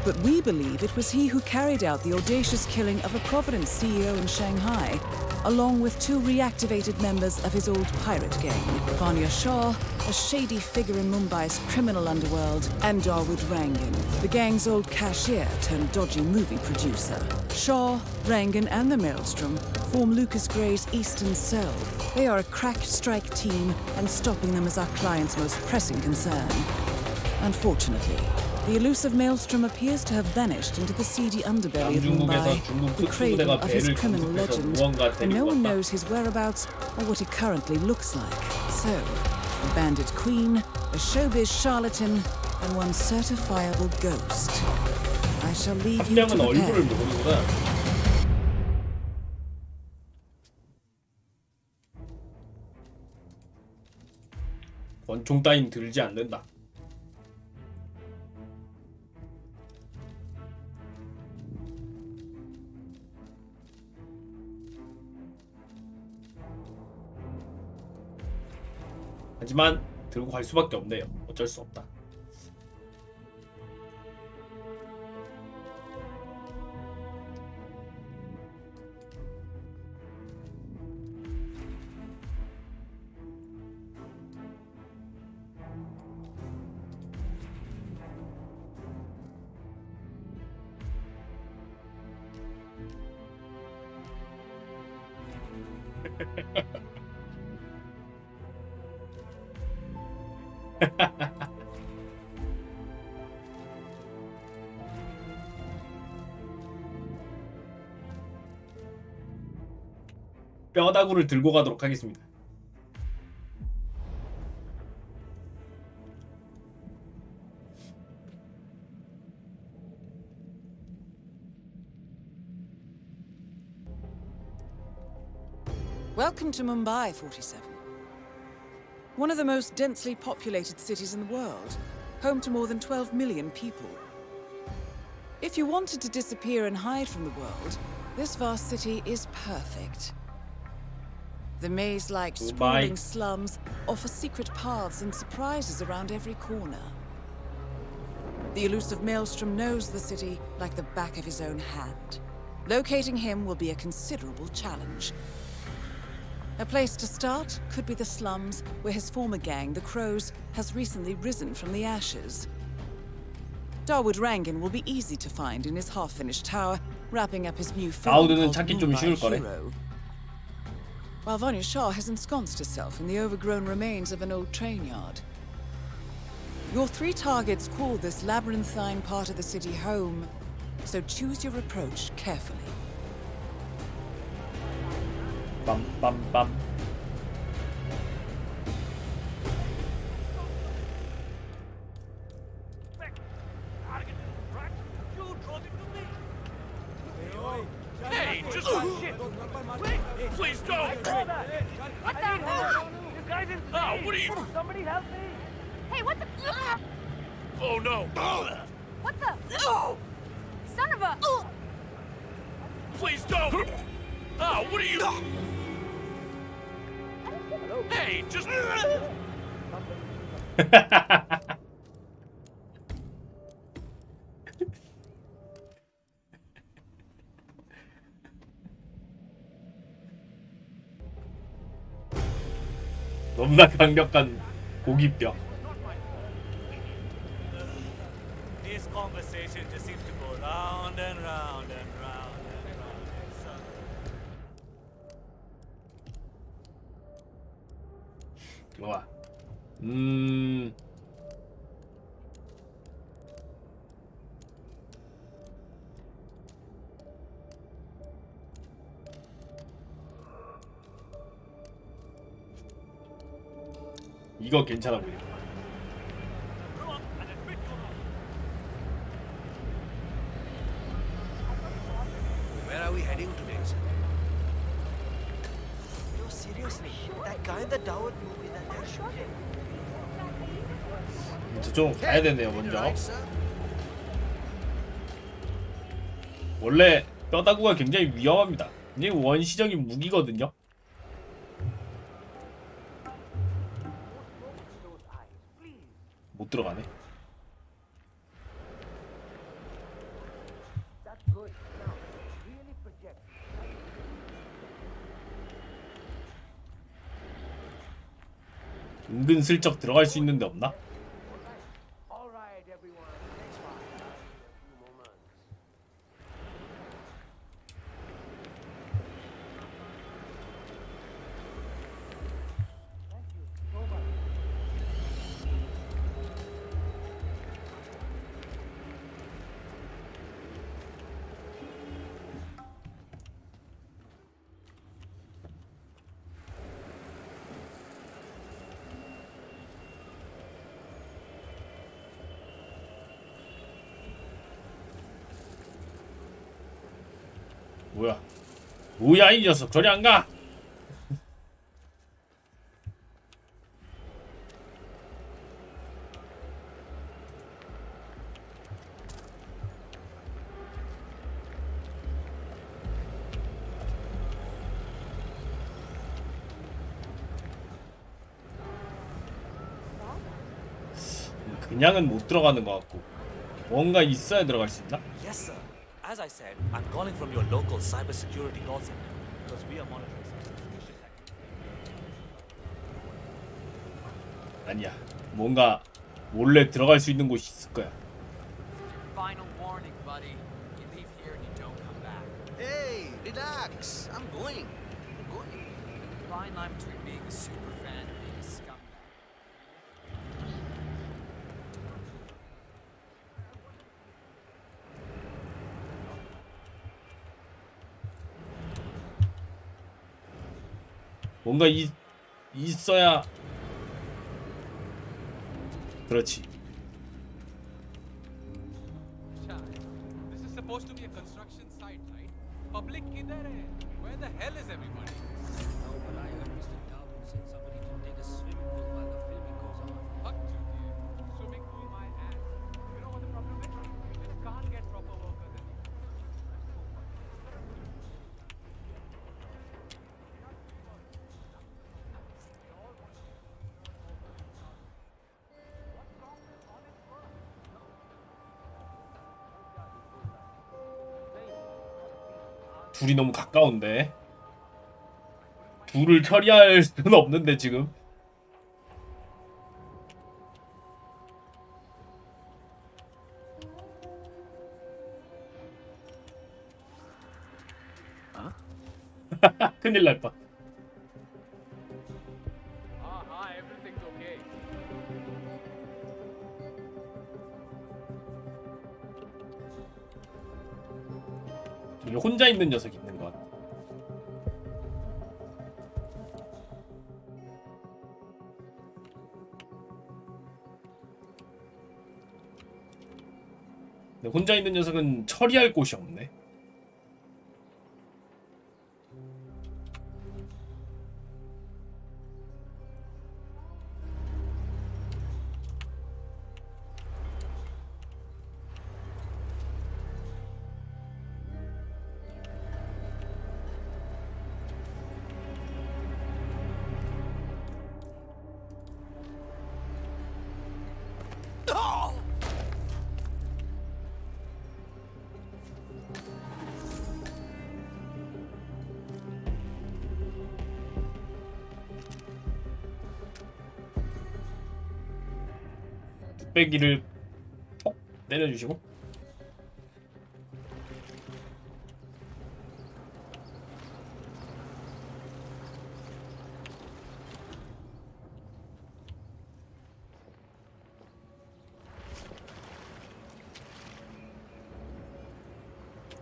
but we believe it was he who carried out the audacious killing of a Providence CEO in Shanghai, along with two reactivated members of his old pirate gang, Vanya Shah, a shady figure in Mumbai's criminal underworld, and Dawood Rangan, the gang's old cashier turned dodgy movie producer. Shah, Rangan, and the Maelstrom form Lucas Gray's Eastern Cell. They are a crack strike team, and stopping them is our client's most pressing concern. Unfortunately, the elusive Maelstrom appears to have vanished into the seedy underbelly of Mumbai, the cradle of his criminal legend, and no one knows his whereabouts or what he currently looks like. So, a bandit queen, a showbiz charlatan, and one certifiable ghost. I shall leave you to prepare. 권총 따윈 들지 않는다. 하지만 들고 갈 수밖에 없네요. 어쩔 수 없다. 뼈다구를 들고 가도록 하겠습니다. Welcome to Mumbai, 47. One of the most densely populated cities in the world, home to more than 12 million people. If you wanted to disappear and hide from the world, this vast city is perfect. The maze-like sprawling slums offer secret paths and surprises around every corner. The elusive Maelstrom knows the city like the back of his own hand. Locating him will be a considerable challenge. A place to start could be the slums, where his former gang, the Crows, has recently risen from the ashes. Darwood Rangan will be easy to find in his half-finished tower, wrapping up his new film 다우드는 called 찾기 좀 쉬울 Mumbai 거래. Hero. While Vanya Shah has ensconced herself in the overgrown remains of an old train yard. Your three targets call this labyrinthine part of the city home, so choose your approach carefully. 빰빰빰. Hey, just wait! Please don't! What the hell? You guys insane? Oh, what are you? Somebody help me! Hey, what the? Oh no! What the? Son of a! Please don't! Oh, what are you? Hey, just. 너무나 강력한 고기뼈. This conversation just seems to go round and round and round and round. 좋아. 이거 괜찮아 보여. Where are we heading today, sir? No, seriously. That guy in the Dawood movie that they're shooting. 저쪽 가야 되네요 먼저. 원래 뼈다구가 굉장히 위험합니다. 굉장히 원시적인 무기거든요. 못 들어가네. 은근슬쩍 들어갈 수 있는 데 없나? 뭐야 이 녀석 저리 안 가. 그냥은 못 들어가는 것 같고 뭔가 있어야 들어갈 수 있나? Yes, sir. As I said, I'm calling from your local cybersecurity call center because we are monitoring some suspicious activity. 아니야. 뭔가 몰래 들어갈 수 있는 곳이 있을 거야. Final warning, buddy. You leave here and you don't come back. Hey, relax. I'm going. Fine line between being a super fan and being a scumbag. 뭔가 있어야. 그렇지. This is supposed to be a construction site, right? Public kidhar hai? Where the hell is everybody? No, but I heard Mr. Darwin said somebody can dig a swimming pool while the filming goes on. Fuck you, dear. Swimming pool my ass. You know what the problem is? You just can't get proper workers anymore. 둘이 너무 가까운데. 둘을 처리할 수는 없는데 지금. 큰일 날 뻔. Everything's okay. 저기 혼자 있는 녀석이 있는 것 같아. 근데 혼자 있는 녀석은 처리할 곳이 없네. 뚝배기를 톡 때려주시고.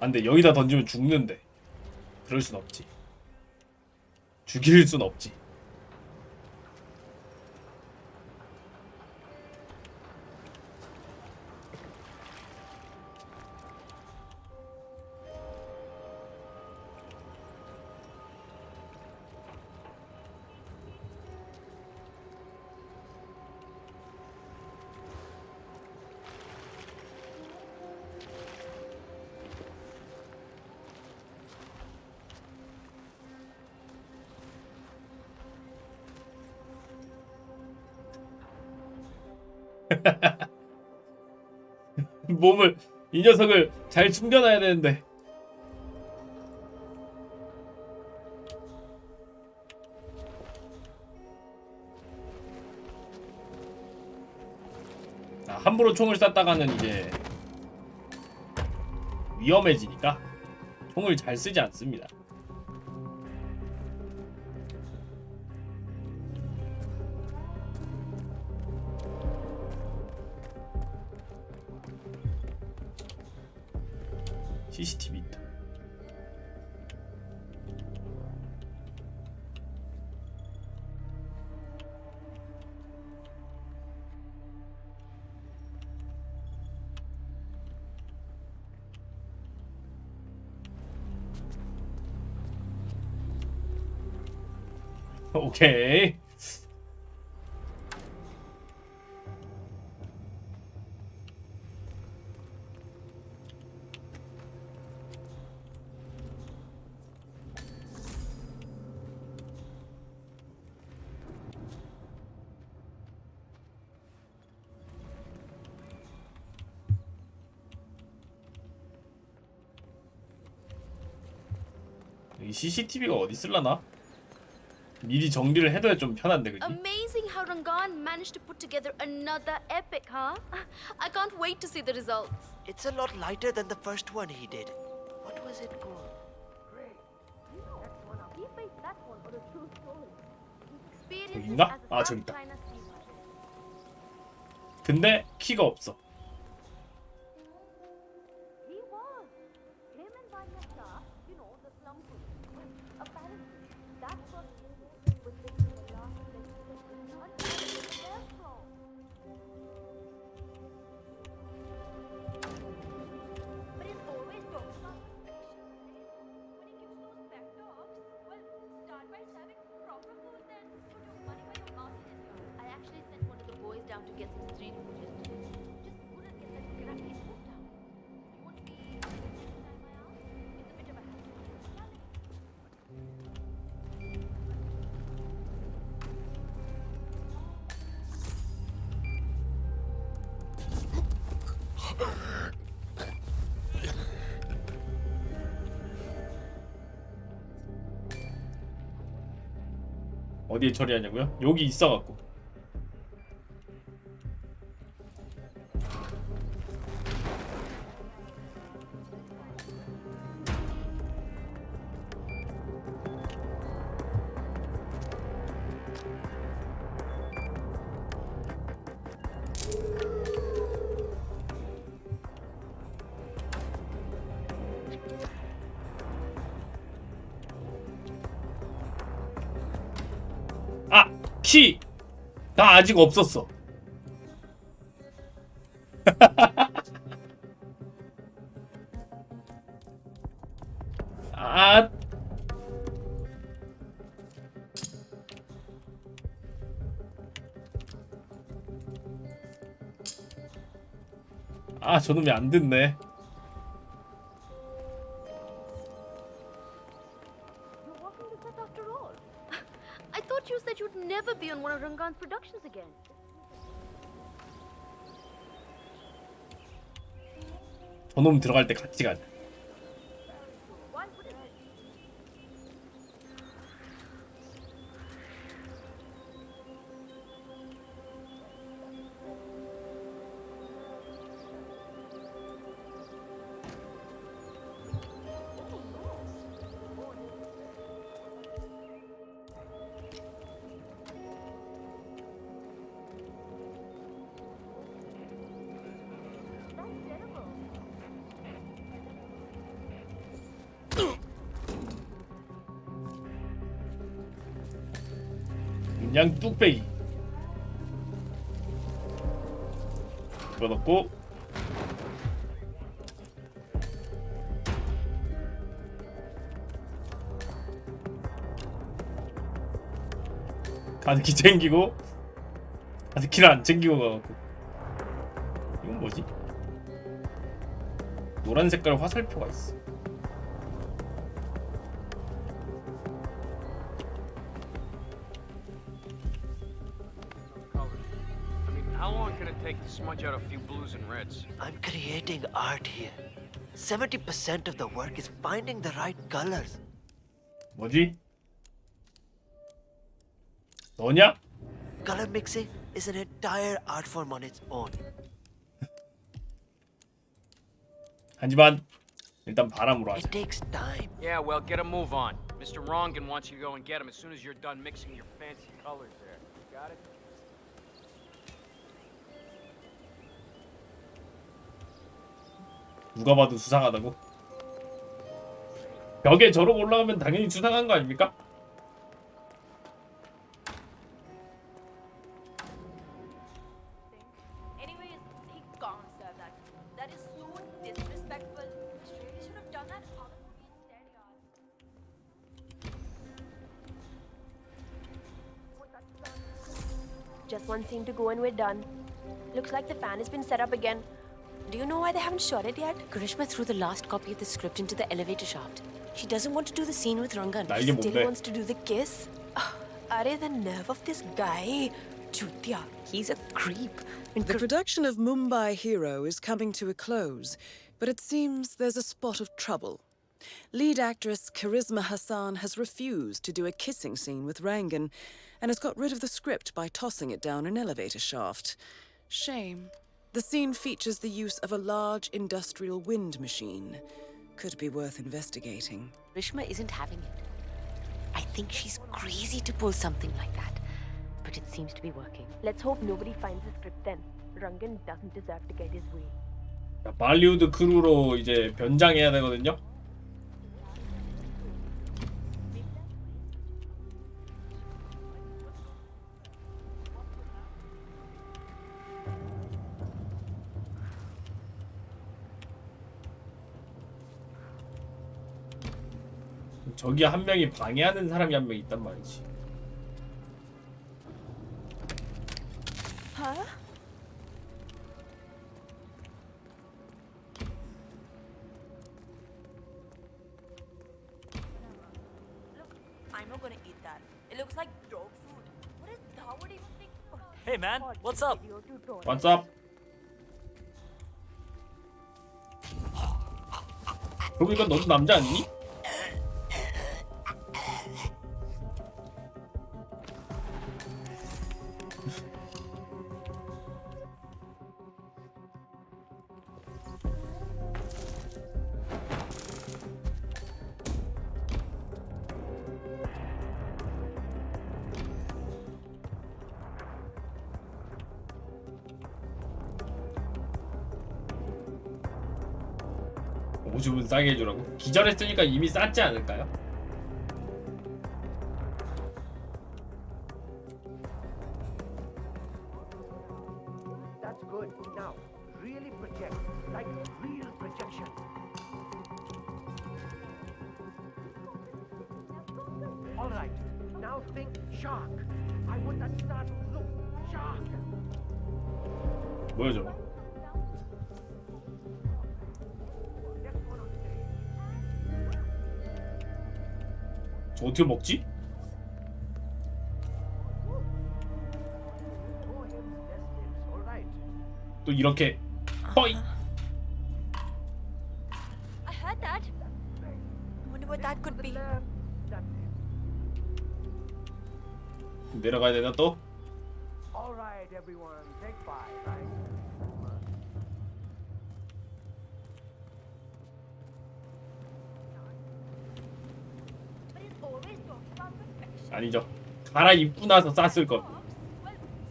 안돼, 여기다 던지면 죽는데. 그럴 순 없지. 죽일 순 없지. 몸을, 이 녀석을 잘 숨겨놔야 되는데. 함부로 총을 쐈다가는 이제 위험해지니까 총을 잘 쓰지 않습니다. CCTV 있다. 오케이. 여기 CCTV가 어디 있을라나? 미리 정리를 해둬야 좀 편한데, 그지? Amazing how Rangan managed to put together another epic, huh? I can't wait to see the results. It's a lot lighter than the first one he did. What was it called? He based that one on a true story. His 저기 experiences 있나? as a 아, 저기 있다. South China Sea Marshal. 근데 키가 없어. He was. Him and Vanessa, you know, the slum police. Apparently, that's what was taking the last place to get the country there from. But it's always talks about perfection. When he gives those pep talks, well, start by serving proper food, then put your money where your mouth is. I actually sent one of the boys down to get some street food yesterday. Just couldn't get that crappy food down. You want to be next time I ask? It's a bit of a hassle. 어디에 처리하냐고요? 여기 있어갖고. 아! 키! 나 아직 없었어. 아! 아, 저놈이 안 듣네. You're walking the set after all. I thought you said you'd never be on one of Rangan's productions again. 저놈 들어갈 때 같이 가자. Why wouldn't it? 그냥 뚝배기. 이거 넣고 가득히 챙기고 가득히를 안 챙기고 가갖고. 이건 뭐지? 노란 색깔 화살표가 있어. How long can it take to smudge out a few blues and reds? I'm creating art here. 70% of the work is finding the right colors. 뭐지? 너냐? Color mixing is an entire art form on its own. 하지만 일단 바람으로 하자. It takes time. Yeah, well, get a move on. Mr. Rongan wants you to go and get him as soon as you're done mixing your fancy colors there. Got it? 누가 봐도 수상하다고? 벽에 저러고 올라가면 당연히 수상한 거 아닙니까? Anyways, he can't serve that. That is so disrespectful. He should have done that other movie instead, yaar. Just one scene to go and we're done. Looks like the fan has been set up again. Do you know why they haven't shot it yet? Karishma threw the last copy of the script into the elevator shaft. She doesn't want to do the scene with Rangan. 나 She 이게 still 뭔데? wants to do the kiss. Are the nerve of this guy? Chutia, he's a creep. The production of Mumbai Hero is coming to a close, but it seems there's a spot of trouble. Lead actress Charisma Hassan has refused to do a kissing scene with Rangan and has got rid of the script by tossing it down an elevator shaft. Shame. The scene features the use of a large industrial wind machine. Could be worth investigating. Karishma isn't having it. I think she's crazy to pull something like that. But it seems to be working. Let's hope nobody finds the script then. Rangan doesn't deserve to get his way. 자, 발리우드 크루로 이제 변장해야 되거든요. 저기 한 명이 방해하는 사람이 한 명 있단 말이지. Huh? I'm not gonna eat that. It looks like dog food. What is that? What do you think? Hey man, what's up? What's up? 그러니까 너도 남자 아니니? 50은 싸게 해주라고? 기절했으니까 이미 쌌지 않을까요? That's good. Now, really project, like real projection. All right. Now think shark. I want that startled look. Shark. 뭐야 저거? 저 어떻게 먹지? 또 이렇게 허이 I heard that. I wonder what that could be. 내려가야 되나 또? All right, everyone. Take 5, right? 아니죠. 갈아입고 나서 쌌을 것.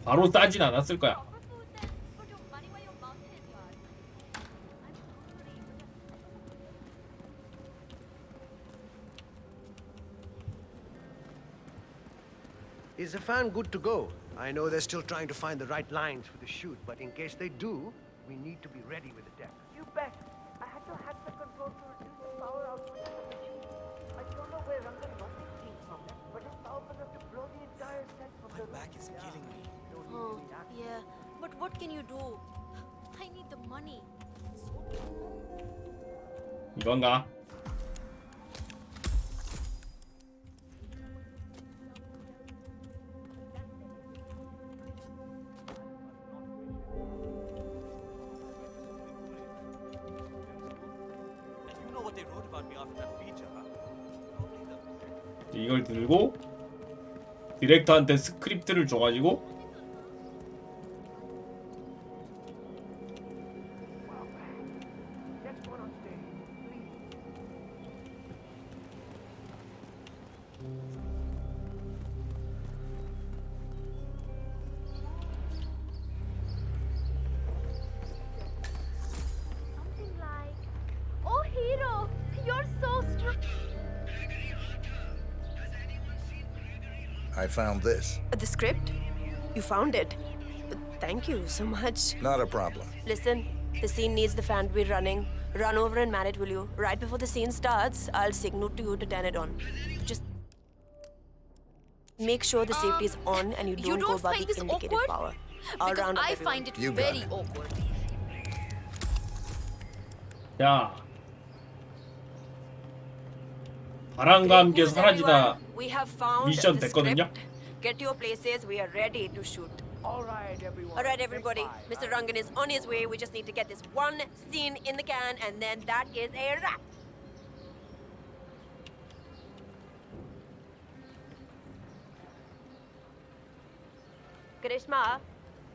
바로 싸진 않았을 거야. Is the fan good to go? I know they're still trying to find the right lines for the shoot, but in case they do, we need to be ready with the deck. You bet. I had to hack the control to reduce the power output of the machine. I don't know where Rangan got this thing from, but it's powerful enough to blow the entire set from the back is killing me. Oh, yeah. But what can you do? I need the money. 이건가? You know what they wrote about me after that feature, huh? 이걸 들고 디렉터한테 스크립트를 줘가지고 Something like, oh, hero, you're so strong. I found this. The script? You found it? Thank you so much. Not a problem. Listen, the scene needs the fan to be running. Run over and man it, will you? Right before the scene starts, I'll signal to you to turn it on. Just make sure the safety is on and you don't go above the indicated power. I'll round up everyone. find it You got very it. awkward. 야 바람과 함께 사라지다 We have found 미션 the 됐거든요. script. Get to your places. We are ready to shoot. All right, everyone. All right, everybody. Mr. Rangan is on his way. We just need to get this one scene in the can, and then that is a wrap. Karishma,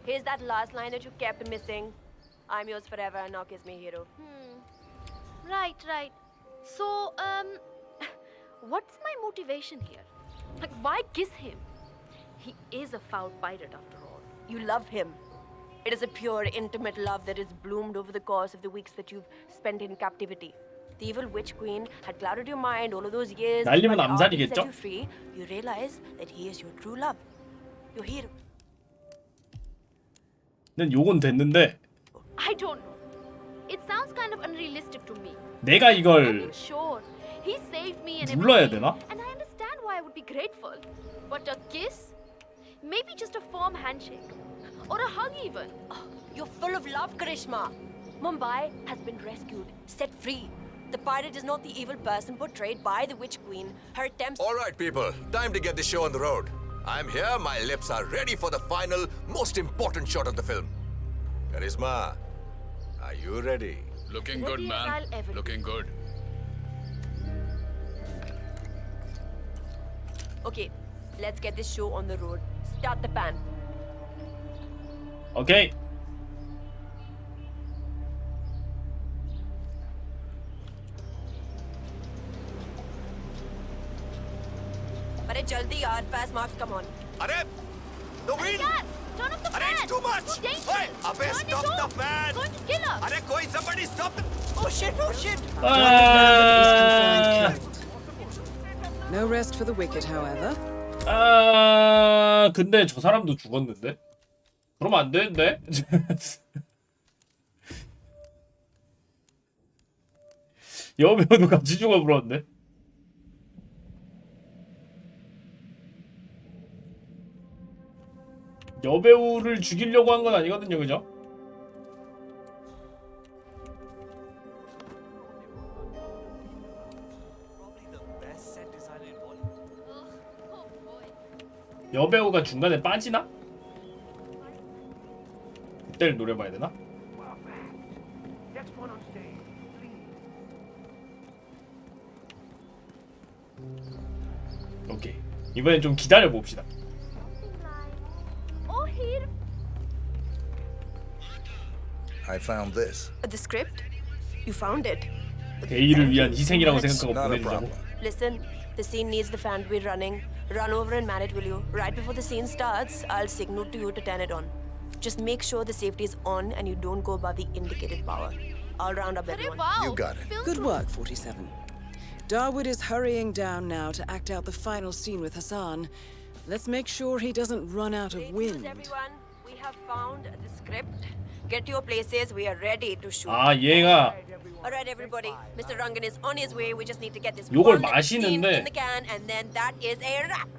here's that last line that you kept missing. I'm yours forever, now kiss me, hero. Right. So, what's my motivation here? Like, why kiss him? He is a foul pirate after all. You love him. It is a pure, intimate love that has bloomed over the course of the weeks that you've spent in captivity. The evil witch queen had clouded your mind all of those years. 날리면 but after he set 암살이겠죠? you free, you realize that he is your true love, your hero. 난 요건 됐는데 I don't know. It sounds kind of unrealistic to me. 내가 I 이걸 mean, sure, he saved me and 눌러야 everything, 되나? and I understand why I would be grateful. But a kiss? Maybe just a firm handshake. Or a hug even. You're full of love, Karishma. Mumbai has been rescued, set free. The pirate is not the evil person portrayed by the witch queen. Her attempts... All right, people. Time to get this show on the road. I'm here. My lips are ready for the final, most important shot of the film. Charisma, are you ready? Looking Ready good, as man. I'll ever be. Looking good. Okay, let's get this show on the road. Start the pan. 오케이. But jaldi yaar, fast marks, come on. Arey, the wind! Dad, turn off the Arey, fan! it's too much! Too dangerous! Hey, abey, Turn stop it the off! fan! It's going to kill us! Arey, koi, somebody stop the... Oh shit! Oh shit! 아, No rest for the wicked, however. 아, 근데 저 사람도 죽었는데? 그러면 안 되는데? 여배우도 같이 죽어버렸네. 여배우를 죽이려고 한 건 아니거든요, 그죠? 여배우가 중간에 빠지나? 그때를 노려봐야 되나? 오케이, 이번엔 좀 기다려 봅시다. Oh, here. I found this. The script? You found it? 대의를 위한 희생이라고 생각하고 보내주자고. Listen, the scene needs the fan to be running. Run over and man it, will you? Right before the scene starts, I'll signal to you to turn it on. Just make sure the safety is on and you don't go above the indicated power. I'll round up everyone. You got it. Good work, 47. Darwood is hurrying down now to act out the final scene with Hassan. Let's make sure he doesn't run out of wind. Everyone, we have found the script. Get to your places. We are ready to shoot. 아, 얘가 All right, everybody. Mr. Rangan is on his way. We just need to get this 요걸 one scene 마시는데 in the can, and then that is a wrap.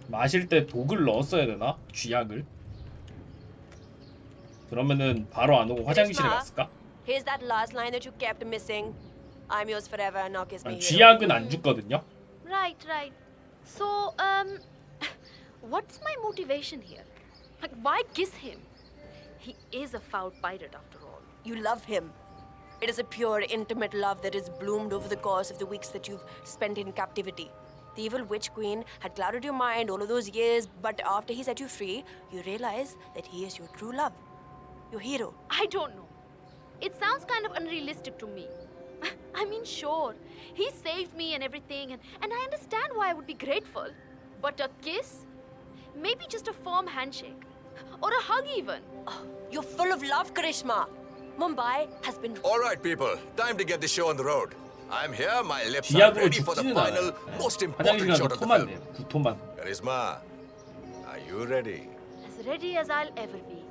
마실 때 독을 넣었어야 되나? 쥐약을? 그러면은 바로 안 오고 화장실에 갔을까? Here's that last line that you kept missing. I'm yours forever. Now kiss me. 아니, 쥐약은 안 죽거든요. Right, right. So, what's my motivation here? Like, why kiss him? He is a foul pirate after all. You love him. It is a pure, intimate love that has bloomed over the course of the weeks that you've spent in captivity. The evil witch queen had clouded your mind all of those years, but after he set you free, you realize that he is your true love. Your hero. I don't know. It sounds kind of unrealistic to me. I mean, sure, he saved me and everything, and I understand why I would be grateful. But a kiss? Maybe just a firm handshake. Or a hug even. Oh, you're full of love, Karishma. Mumbai has been... All right, people. Time to get the show on the road. I'm here. My lips are ready for the final, most important shot of the film. 구토만. Karisma, are you ready? As ready as I'll ever be.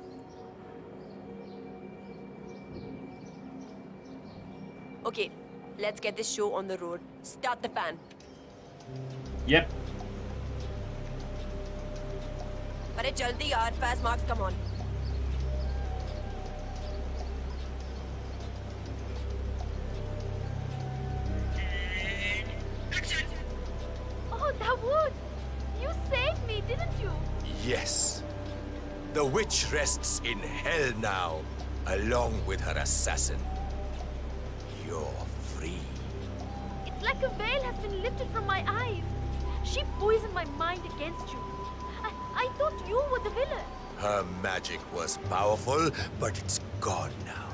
Okay, let's get this show on the road. Start the fan. Yep. But jaldi yaar, fast marks, come on. Oh, Dawood! You saved me, didn't you? Yes. The witch rests in hell now, along with her assassin. You're free. It's like a veil has been lifted from my eyes. She poisoned my mind against you. I thought you were the villain. Her magic was powerful, but it's gone now.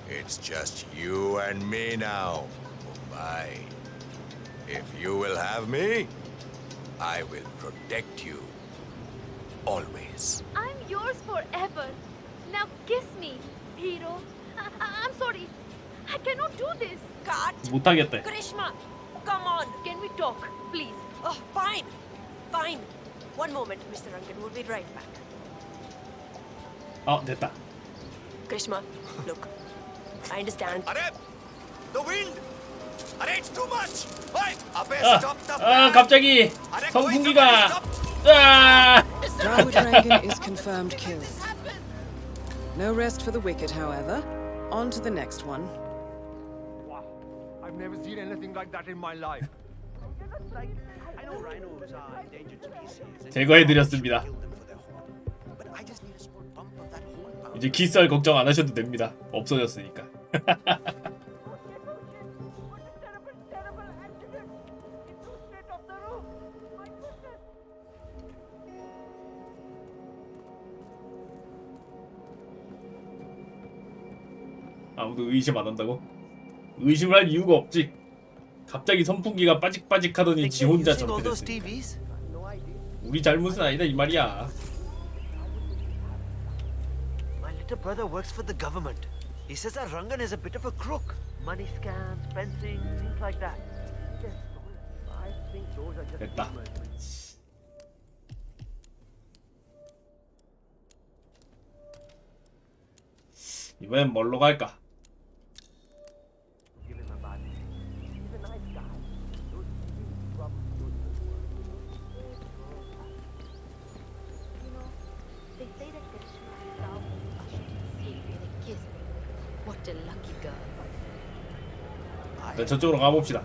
It's just you and me now, Mumbai. If you will have me, I will protect you. Always. I'm yours forever. Now kiss me, hero. I'm sorry. I cannot do this. Cut. 못하겠대. Karishma, come on. Can we talk, please? Oh, fine. Fine. One moment, Mr. Rangan. We'll be right back. 됐다. Karishma, look. I understand. Arey! The wind! Arey, it's too much! Oi! Abe, stop the 갑자기 선풍기가. Darwood Rangan is confirmed killed. No rest for the wicked, however. On to the next one. Wow, I've never seen anything like that in my life. I know rhinos are endangered species. 제거해드렸습니다. 이제 기썰 걱정 안 하셔도 됩니다. 없어졌으니까. 아무도 의심 안 한다고? 의심을 할 이유가 없지. 갑자기 선풍기가 빠직빠직하더니 지 혼자 저렇게 됐으니까. 우리 잘못은 아니다 이 말이야. My little brother works for the government. He says that Rangan is a bit of a crook. Money scams, fencing, things like that. Yes, I think those are just 됐다. rumors. 이번엔 뭘로 갈까? Give him a bad name. He's a nice guy. Those things probably don't work. You know, they say that Krishna is out of Kiss me. What a lucky girl. 네, 저쪽으로 가봅시다.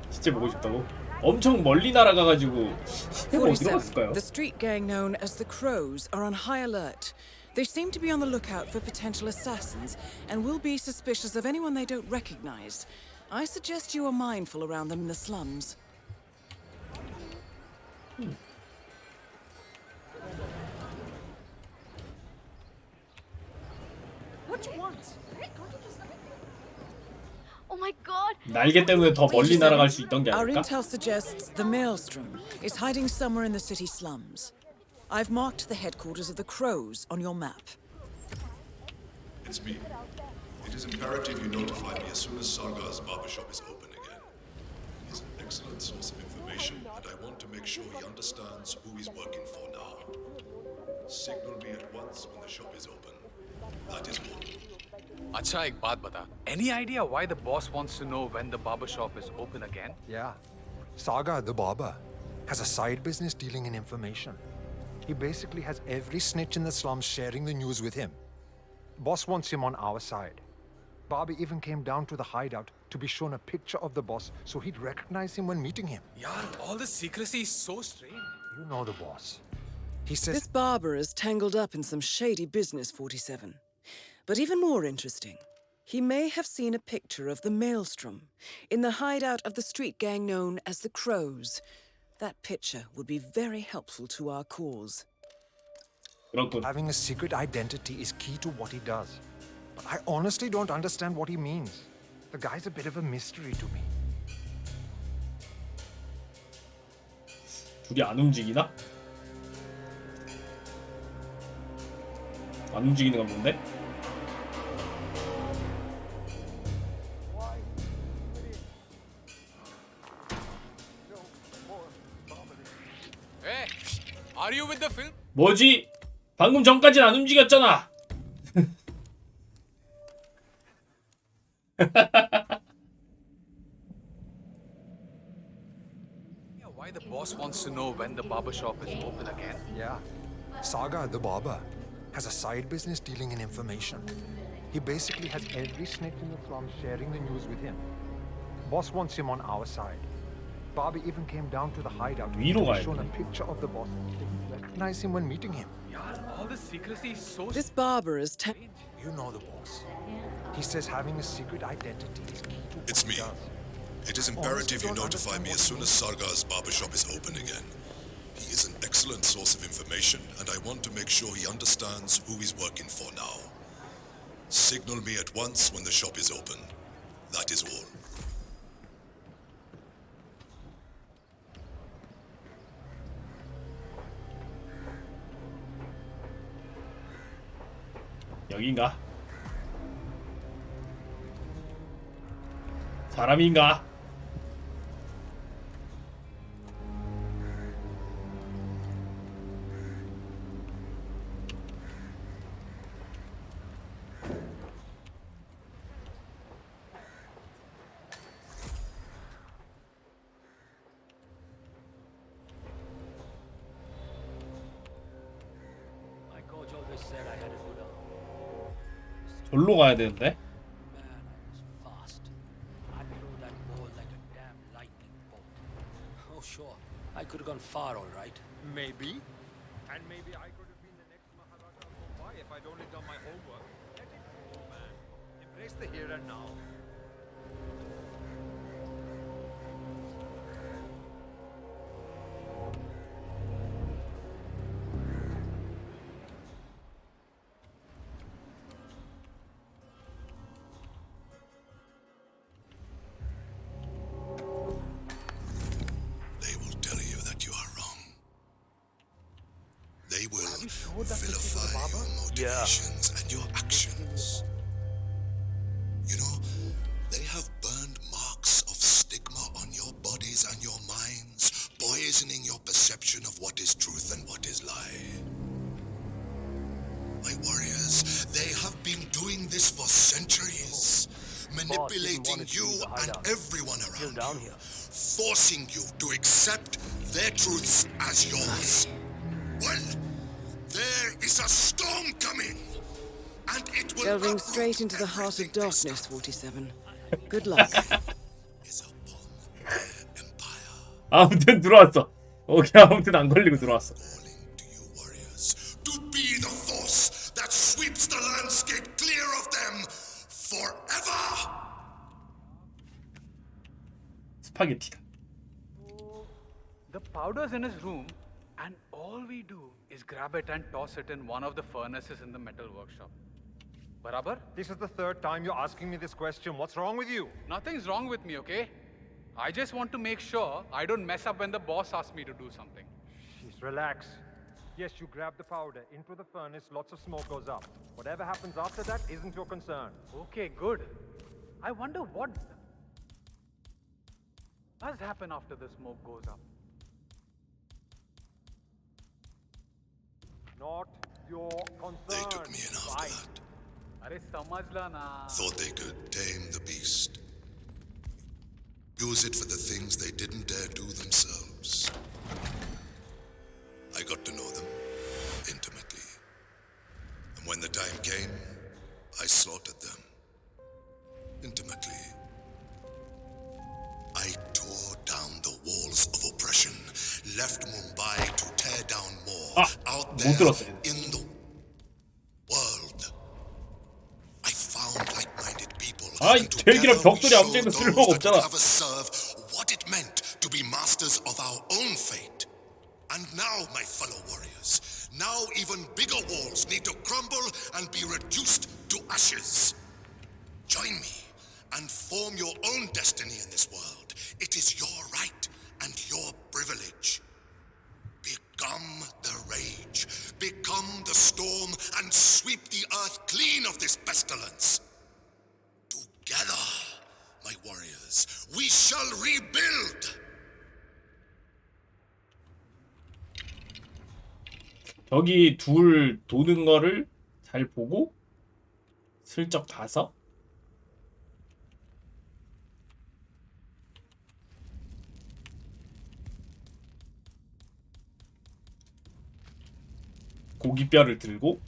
진짜 보고 싶다고? 엄청 멀리 날아가가지고 시체가 어디로 47. 갔을까요? The street gang known as the Crows are on high alert. They seem to be on the lookout for potential assassins and will be suspicious of anyone they don't recognize. I suggest you are mindful around them in the slums. What you want? Oh my god! 날개 때문에 더 멀리 날아갈 수 있던 게 Our 아닐까? intel suggests the Maelstrom is hiding somewhere in the city slums. I've marked the headquarters of the Crows on your map. It's me. It is imperative you notify me as soon as Sargar's barbershop is open again. He is an excellent source of information, and I want to make sure he understands who he's working for now. Signal me at once when the shop is open. That is all. अच्छा एक बात बता. Any idea why the boss wants to know when the barber shop is open again? Yeah. Saga, the barber, has a side business dealing in information. He basically has every snitch in the slums sharing the news with him. Boss wants him on our side. Bobby even came down to the hideout to be shown a picture of the boss so he'd recognize him when meeting him. Yaar, all this secrecy is so strange. You know the boss. He says... This barber is tangled up in some shady business, 47. But even more interesting, he may have seen a picture of the Maelstrom in the hideout of the street gang known as the Crows. That picture would be very helpful to our cause. Having a secret identity is key to what he does. But I honestly don't understand what he means. The guy's a bit of a mystery to me. 둘이 안 움직이나? 안 움직이는 건 뭔데? Hey, are you with the film? 뭐지? 방금 전까진 안 움직였잖아. Why the boss wants to know when the barber shop is open again? Yeah. Saga, the barber, has a side business dealing in information. He basically has every snitch in the slums sharing the news with him. Boss wants him on our side. Bobby even came down to the hideout to be shown a picture of the boss. Recognize him when meeting him. Yaar, all this secrecy is so This barber is... You know the boss. He says having a secret identity is key to what It's he me. does. It is imperative you notify me as soon as Sargar's barbershop is open again. He is an excellent source of information, and I want to make sure he understands who he's working for now. Signal me at once when the shop is open. That is all. 여긴가? 사람인가? My coach always said I had a good arm. 절로 가야 되는데? Fast. I threw that ball like a damn lightning bolt. Oh, sure. I could have gone far, all right. Maybe. And maybe I could have been the next Maharaja of Mumbai if I'd only done my homework. Let it go, man. Embrace the here and now. They will tell you that you are wrong. They will vilify your motivations and your actions. You know, they have burned marks of stigma on your bodies and your minds, poisoning your perception of what is truth and what is lie. My warriors, they have been doing this for centuries, manipulating you and everyone around you, forcing you to accept their truths as yours. Well, there is a storm coming, and it will Delving straight into the heart of darkness, 47. Good luck. 아무튼 들어왔어. 오케이, 아무튼 안 걸리고 들어왔어. to be the force that sweeps the landscape clear of them forever. 스파게티다. The powder's in his room, and all we do is grab it and toss it in one of the furnaces in the metal workshop. Barabar? This is the third time you're asking me this question. What's wrong with you? Nothing's wrong with me, okay? I just want to make sure I don't mess up when the boss asks me to do something. Jeez, relax. Yes, you grab the powder into the furnace, lots of smoke goes up. Whatever happens after that isn't your concern. Okay, good. I wonder what does happen after the smoke goes up. Not your concern. They took me in after that. Arey samajla na. Thought they could tame the beast. Use it for the things they didn't dare do themselves. I got to know them intimately. And when the time came, I slaughtered them intimately. I tore down the walls of oppression, left Mumbai to tear down more out there in the world. I found like-minded people and together we showed those that would ever serve what it meant to be masters of our own fate. And now, my fellow warriors, now even bigger walls need to crumble and be reduced to ashes. Join me and form your own destiny in this world. It is your right and your privilege. Become the rage, become the storm, and sweep the earth clean of this pestilence. Together, my warriors, we shall rebuild. 저기 둘 도는 거를 잘 보고 슬쩍 가서 고기뼈를 들고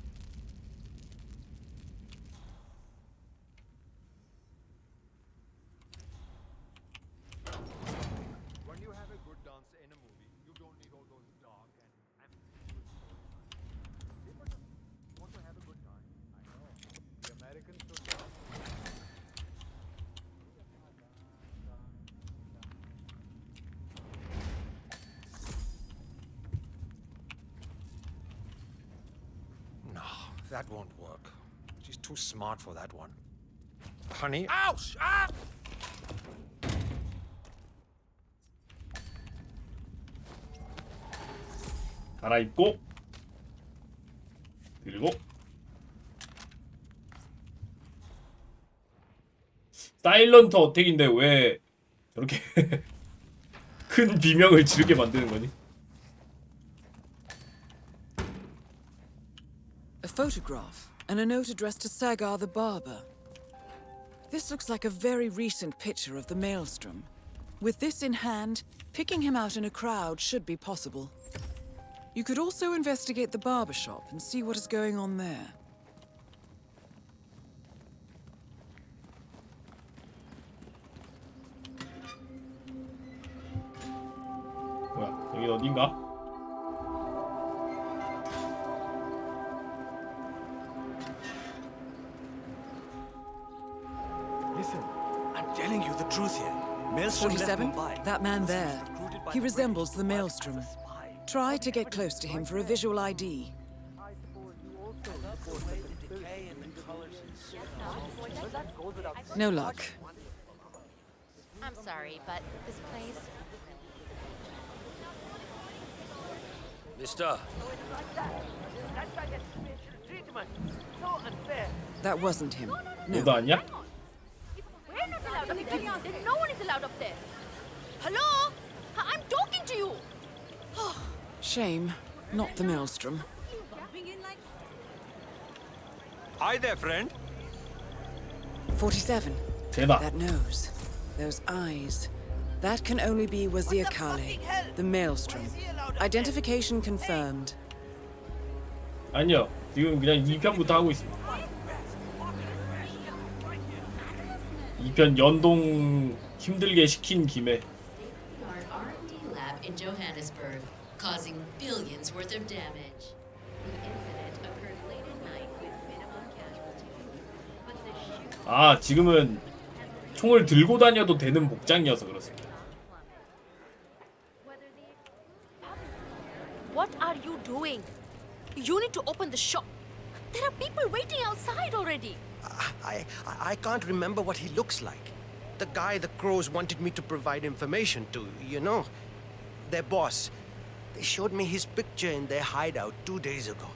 That won't work. She's too smart for that one. Honey. Ouch! Ah! 갈아입고 들고 사일런트 어택인데 왜 저렇게 큰 비명을 지르게 만드는 거니? A photograph and a note addressed to Sagar the barber. This looks like a very recent picture of the Maelstrom. With this in hand, picking him out in a crowd should be possible. You could also investigate the barber shop and see what is going on there. 뭐야, 여기 어딘가? Listen, I'm telling you the truth here. Maelstrom left 47? Mumbai. That man there. He resembles the Maelstrom. Try to get close to him for a visual ID. No luck. I'm sorry, but this place. Mister. That wasn't him. No. 너도 아니야? We're not allowed up there. Then no one is allowed up there. Hello? I'm talking to you. Shame. Not the Maelstrom. Hi there, friend. 47. 대박. That nose. Those eyes. That can only be Wazir Kale, the Maelstrom. Identification confirmed. 아니요. 지금 그냥 2편부터 하고 있습니다. 2편 연동 힘들게 시킨 김에 Our R&D lab in Johannesburg, causing billions worth of damage. The incident occurred late at night with minimum casualties. But the shoot 아 지금은 총을 들고 다녀도 되는 복장이어서 그렇습니다. What are you doing? You need to open the shop. There are people waiting outside already. I can't remember what he looks like. The guy the Crows wanted me to provide information to, you know. Their boss. They showed me his picture in their hideout 2 days ago.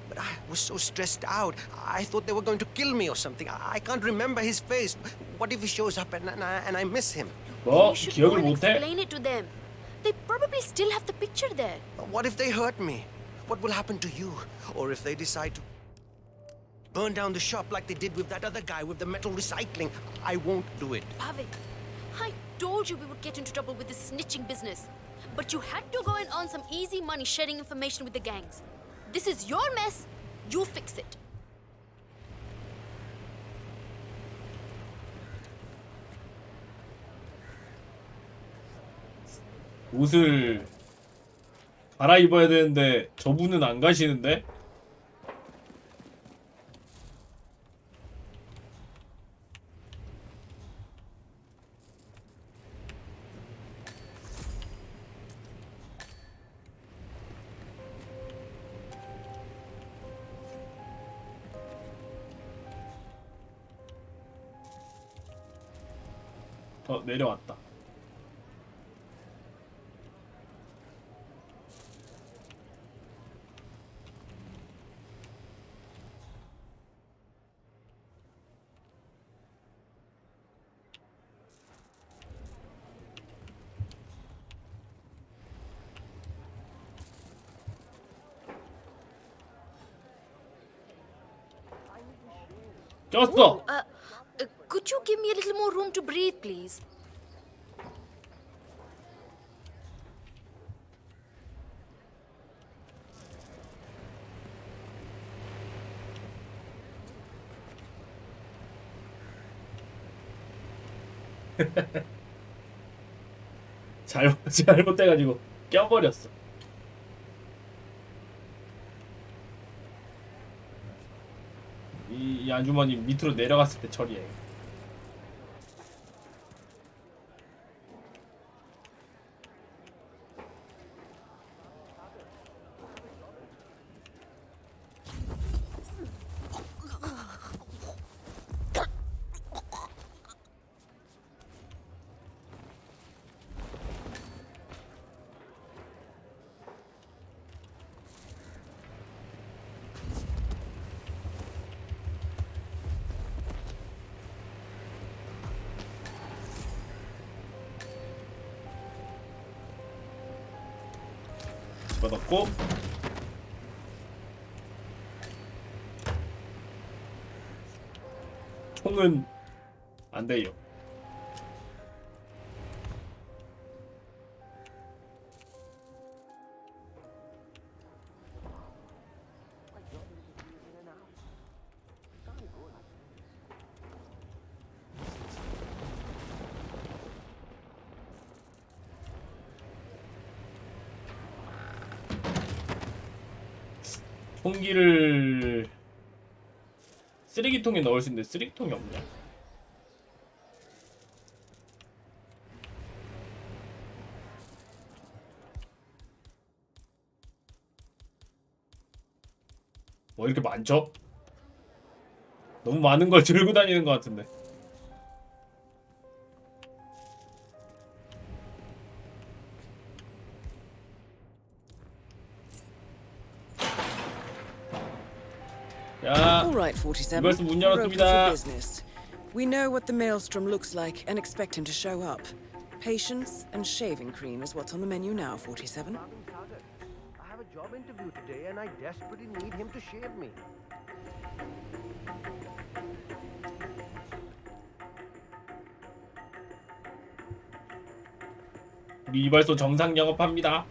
But I was so stressed out. I thought they were going to kill me or something. I can't remember his face. What if he shows up and I miss him? 뭐? You should go 기억을 and 못해? explain it to them. They probably still have the picture there. What if they hurt me? What will happen to you? Or if they decide to burn down the shop like they did with that other guy with the metal recycling? I won't do it. Pavik, I told you we would get into trouble with this snitching business. But you had to go and earn some easy money sharing information with the gangs. This is your mess. You fix it. 옷을 갈아입어야 되는데 저분은 안 가시는데? 내려왔다. 꼈어. Could you give me a little more room to breathe, please? 잘못돼가지고 껴버렸어. 이 아주머니 밑으로 내려갔을 때 처리해. 집어넣고 총은 안 돼요. 총기를 쓰레기통에 넣을 수 있는데 쓰레기통이 없냐? 뭐 이렇게 많죠? 너무 많은 걸 들고 다니는 것 같은데. 자, All right, 47. 이발소 문 We're open for 열었습니다. business. We know what the maelstrom looks like and expect him to show up. Patience and shaving cream is what's on the menu now, 47. I have a job interview today and I desperately need him to shave me. 우리 이발소 정상 영업합니다.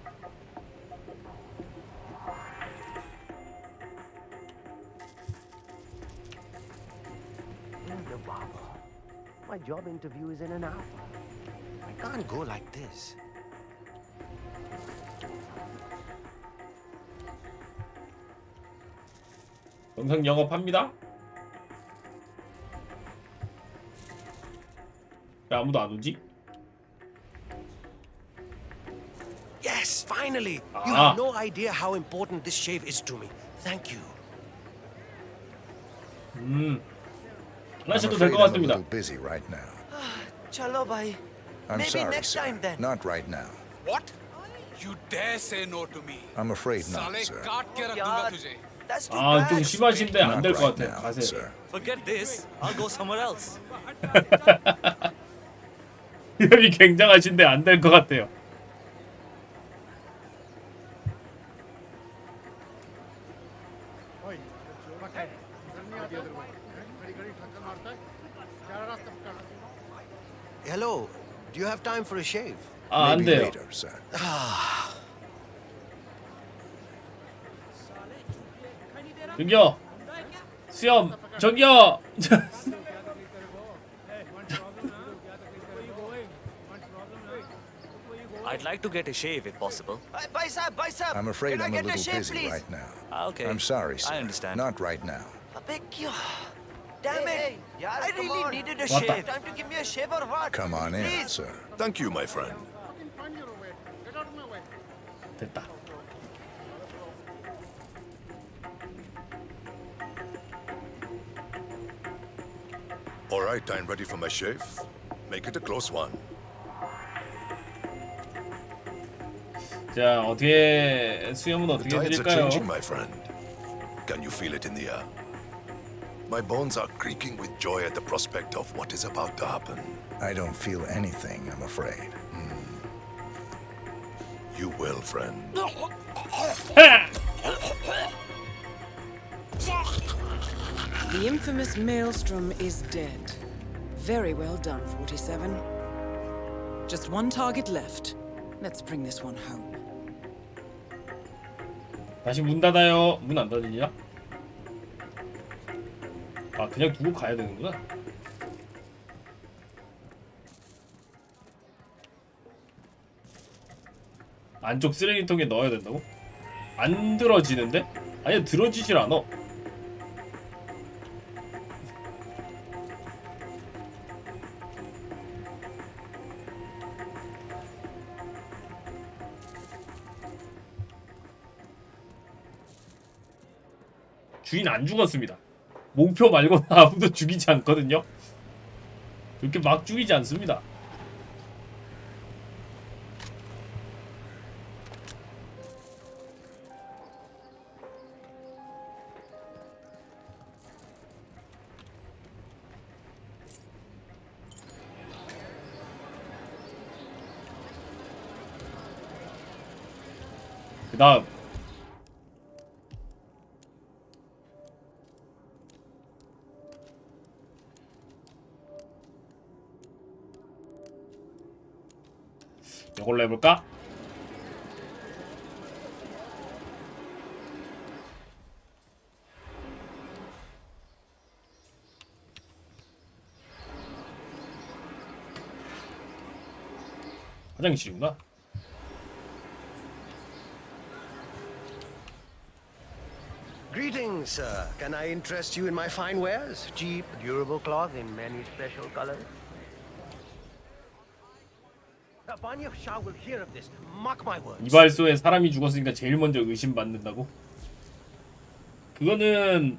The barber. My job interview is in an hour. I can't go like this. 정상 영업합니다. 왜 아무도 안 오지? Yes, finally! You Ah. have no idea how important this shave is to me. Thank you. 하나씩도 I'm 될 afraid 것 I'm a 같습니다. little busy right now. Chalo, bhai. I'm Maybe sorry, next sir. time then. Not right now. What? You dare say no to me? I'm afraid not, sir. That's too 아, 좀 bad. 심하신데 안 될 것 Not 같아요. right now, 가세요. sir. Forget this. I'll go somewhere else. 이름이 굉장하신데 안 될 것 같아요. Hello, do you have time for a shave? 아, 안 Maybe 돼요. later, sir. 저기요. 수염. 저기요. I'd like to get a shave if possible. Bhai sahab, I'm afraid can I I'm a get little shave, busy please? right now. Okay. I'm sorry, sir. I understand. Not right now. Abbe, kya? Damn it! I really needed a What the- shave. Time to give me a shave or what? Come on in, Please. sir. Thank you, my friend. 됐다. All right, I'm ready for my shave. Make it a close one. 자, 어떻게 수염은 The 어떻게 tides are 해드릴까요? changing, my friend. Can you feel it in the air? My bones are creaking with joy at the prospect of what is about to happen. I don't feel anything, I'm afraid. You will, friend. The infamous maelstrom is dead. Very well done, 47. Just one target left. Let's bring this one home. 다시 문 닫아요. 문 안 닫으냐? 아, 그냥 두고 가야 되는구나. 안쪽 쓰레기통에 넣어야 된다고? 안 들어지는데? 아니, 들어지질 않아. 주인 안 죽었습니다. 목표 말고는 아무도 죽이지 않거든요. 그렇게 막 죽이지 않습니다. 그 다음 이걸로 해볼까? 화장실이구나. Greetings, sir. Can I interest you in my fine wares? Cheap, durable cloth in many special colors. Banya Shah will hear of this. Mark my words. 이발소에 사람이 죽었으니까 제일 먼저 의심받는다고? 그거는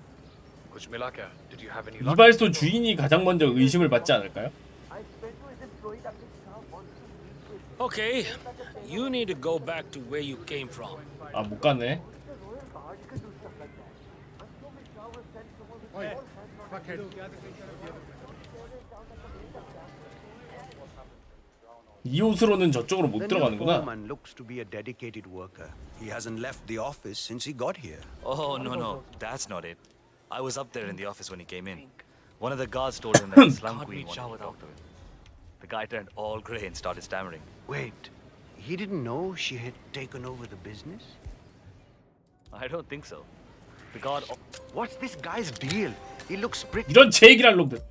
이발소 주인이 가장 먼저 의심을 받지 않을까요? Okay, you need to go back to where you came from. 아, 못 가네. 이 옷으로는 저쪽으로 못 The new 들어가는구나. foreman looks to be a dedicated worker. He hasn't left the office since he got here. Oh, no, that's not it. I was up there in the office when he came in. One of the guards told him that the slum queen wanted to talk to him. The guy turned all grey and started stammering. Wait, he didn't know she had taken over the business? I don't think so. The guard... What's this guy's deal? He looks pretty... 이런 제 얘기를 할 놈들.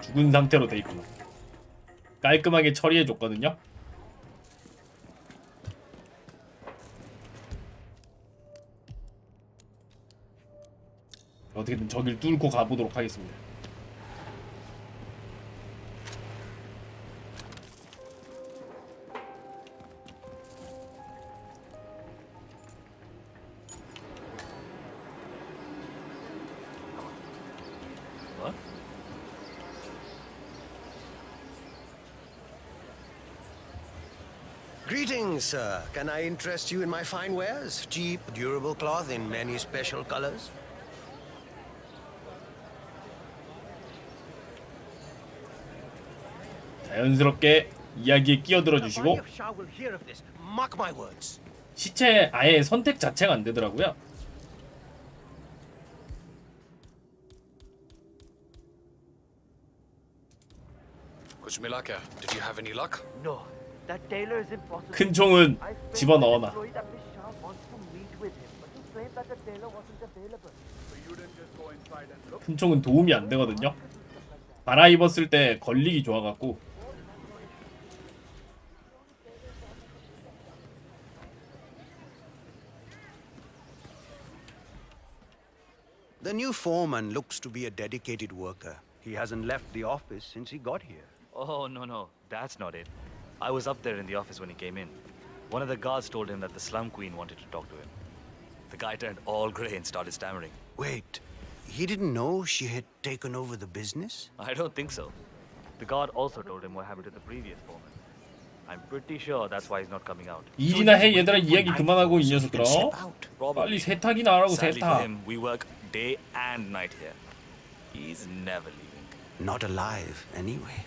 죽은 상태로 돼 있구나. 깔끔하게 처리해 줬거든요. 어떻게든 저길 뚫고 가보도록 하겠습니다. Greetings, sir. Can I interest you in my fine wares? Cheap, durable cloth in many special colors. 자연스럽게 이야기에 끼어들어 주시고 Mark my words. 시체 아예 선택 자체가 안 되더라고요. Kuch mila kya? Did you have any luck? No. That tailor is impossible. 큰 총은 집어넣어놔. Employee that Miss Shah wants to meet with him, but he claimed that the tailor wasn't available. So you didn't just go inside and look? 큰 총은 도움이 안 되거든요. 갈아입었을 때 걸리기 좋아갖고. The new foreman looks to be a dedicated worker. He hasn't left the office since he got here. Oh, no, that's not it. I was up there in the office when he came in. One of the guards told him that the slum queen wanted to talk to him. The guy turned all grey and started stammering. Wait, he didn't know she had taken over the business? I don't think so. The guard also told him what happened to the previous foreman. I'm pretty sure that's why he's not coming out. 일이나 해 얘들아. 이야기 그만하고 이 녀석들아. 빨리 세탁이나 하라고. Sadly for 세탁. him, we work day and night here. He's never leaving. Not alive, anyway.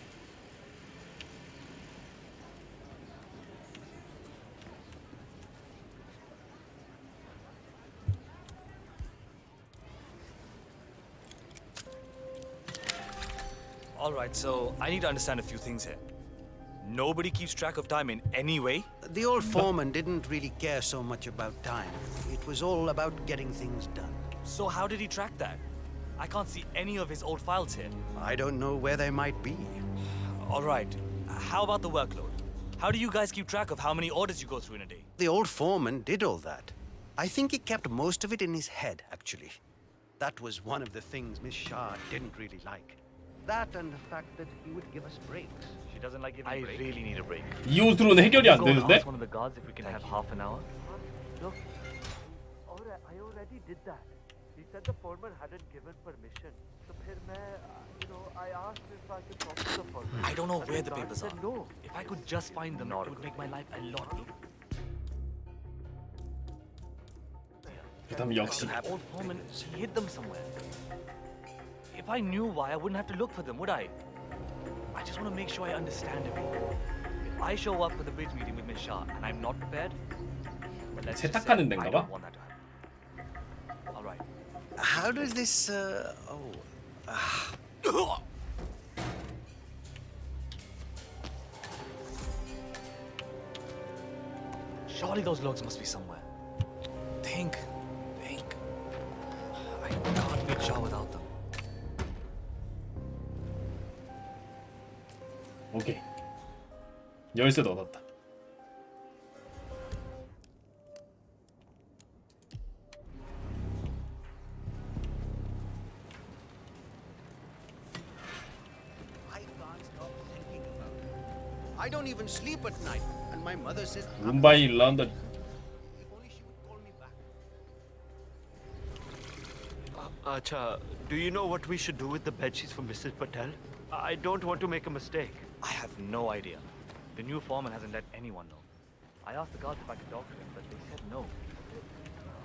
Alright, so I need to understand a few things here. Nobody keeps track of time in any way? The old foreman didn't really care so much about time. It was all about getting things done. So how did he track that? I can't see any of his old files here. I don't know where they might be. Alright, how about the workload? How do you guys keep track of how many orders you go through in a day? The old foreman did all that. I think he kept most of it in his head, actually. That was one of the things Miss Shah didn't really like. That and the fact that he would give us breaks. She doesn't like giving breaks. I really need a break. 이 옷으로는 해결이 안 되는데? Ask one of the guards if we can have half an hour. Look, I already did that. He said the foreman hadn't given permission. So I asked if I could talk to the foreman. I don't know where the papers are. No. If I could just find them, it would make my life a lot easier. 그다음 역시 The old foreman, he hid them somewhere. If I knew why, I wouldn't have to look for them, would I? I just want to make sure I understand everything. If I show up for the bridge meeting with Miss Shah and I'm not prepared, well, let's just say 세탁하는 데인가 I 봐. don't want that to happen. All right. How does this, Surely those logs must be somewhere. Think. I can't meet Shah without them. 오케이. 열쇠도 얻었다. I don't even sleep at night, and my mother says 룸바이 일라운드. Acha, do you know what we should do with the bedsheets for Mrs. Patel? I don't want to make a mistake. I have no idea. The new foreman hasn't let anyone know. I asked the guards if I could talk to him, but they said no.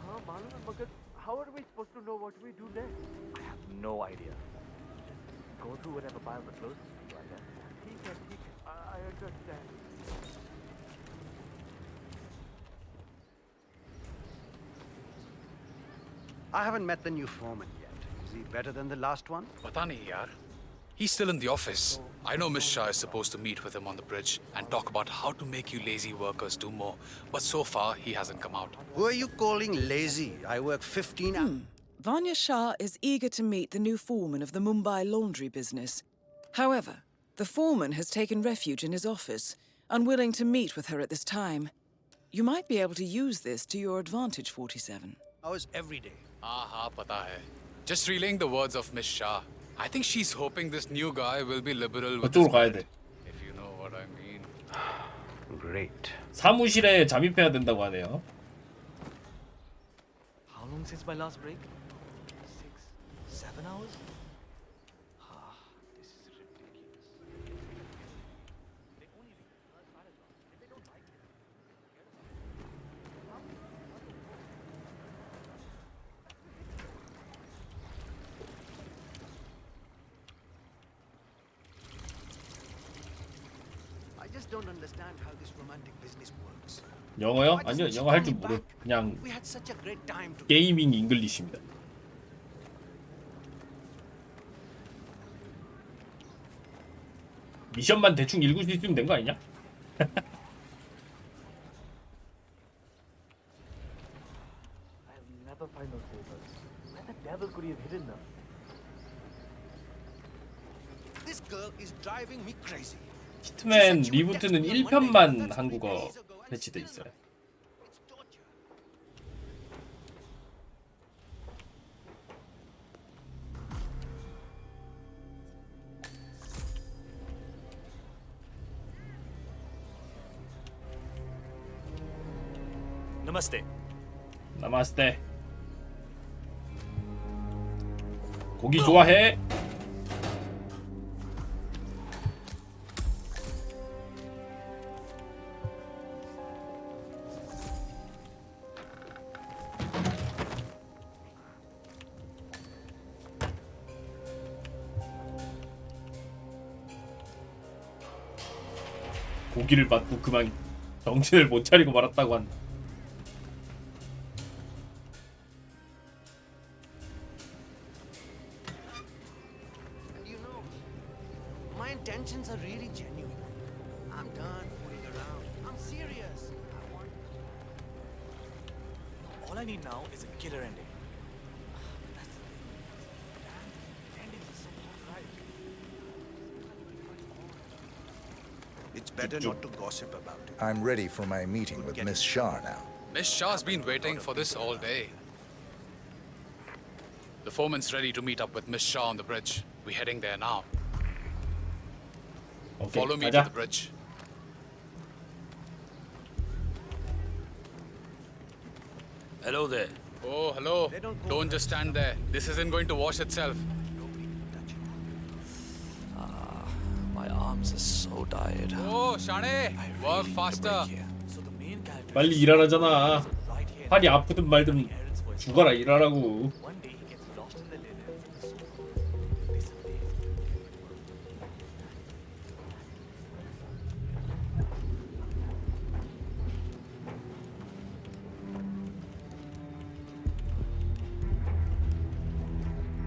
Malum hai, magar how are we supposed to know what we do next? I have no idea. Just go through whatever piles are closest to you, I guess. Theek hai. I understand. I haven't met the new foreman yet. Is he better than the last one? Pata nahi yaar. He's still in the office. I know Miss Shah is supposed to meet with him on the bridge and talk about how to make you lazy workers do more. But so far, he hasn't come out. Who are you calling lazy? I work 15 hours. Vanya Shah is eager to meet the new foreman of the Mumbai laundry business. However, the foreman has taken refuge in his office, unwilling to meet with her at this time. You might be able to use this to your advantage, 47. Hours every day. Pata hai. Just relaying the words of Miss Shah. I think she's hoping this new guy will be liberal with his 가야 돼. if you know what I mean. Great. 사무실에 잠입해야 된다고 하네요. How long since my last break? 6, 7 hours? This is ridiculous. They only leave the first manager. If they don't like it, I just don't understand how this romantic business works. 영어요? 아니요, 영어 할 줄 모르. 그냥 We had such a great time together. 게이밍 잉글리시입니다. 미션만 대충 읽을 수 있으면 된 거 아니냐? I'll never find those papers. Where the devil could he have hidden them? This girl is driving me crazy. 히트맨 리부트는 1편만 한국어 배치돼 있어요. Namaste. 나마스테. 고기 좋아해? 고기를 받고 그만 정신을 못 차리고 말았다고 한다. You know, my intentions are really genuine. I'm done fooling around. I'm serious. I want. All I need now is a killer ending. That's the thing. Damn, endings are so right. It's better not to gossip about it. I'm ready for my meeting with Miss Shah now. Miss Shah's been waiting for this all day. The foreman's ready to meet up with Miss Shah on the bridge. We're heading there now. Follow me to the bridge. Hello there. Oh, hello. Don't just stand there. This isn't going to wash itself. My arms are so tired. Oh, Shane, work faster. 빨리 일하라잖아. 팔이 아프든 말든 죽어라 일하라고.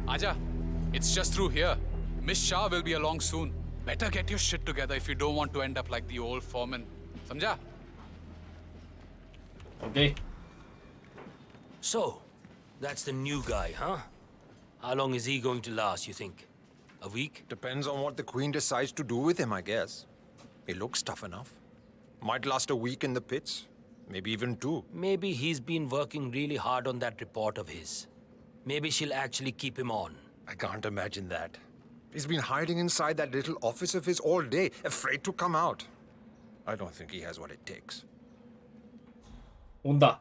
Aja, it's just through here. Miss Shah will be along soon. Better get your shit together if you don't want to end up like the old foreman. Samjha? Okay. So, that's the new guy, huh? How long is he going to last, you think? A week? Depends on what the Queen decides to do with him, I guess. He looks tough enough. Might last a week in the pits. Maybe even 2. Maybe he's been working really hard on that report of his. Maybe she'll actually keep him on. I can't imagine that. He's been hiding inside that little office of his all day, afraid to come out. I don't think he has what it takes. 온다.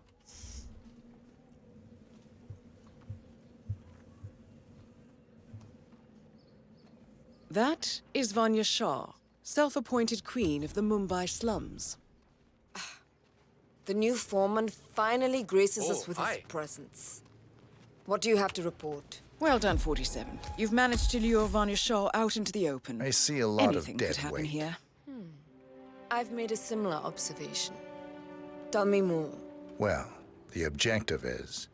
That is Vanya Shah, self-appointed queen of the Mumbai slums. The new foreman finally graces us Oh, with hi. his presence. What do you have to report? Well done, 47. You've managed to lure Vanya Shah out into the open. I see a lot Anything of dead could happen weight. here. I've made a similar observation. Tell me more. Well, the objective is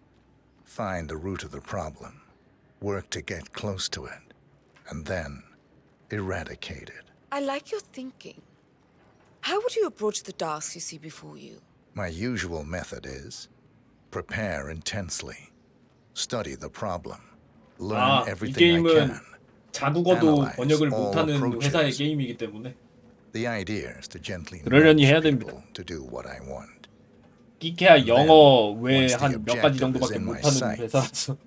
find the root of the problem, work to get close to it, and then eradicate it. I like your thinking. How would you approach the tasks you see before you? My usual method is prepare intensely, study the problem, learn 아, 이 everything I 게임은 can. 자국어도 analyze 번역을 all 못하는 approaches. 회사의 게임이기 때문에 The idea is to gently 그러려니 nudge 해야 people 됩니다. to do what I want. 끼케야 영어 외에 once the 한 몇 가지 objective is 정도밖에 in my 못하는 sight. 회사라서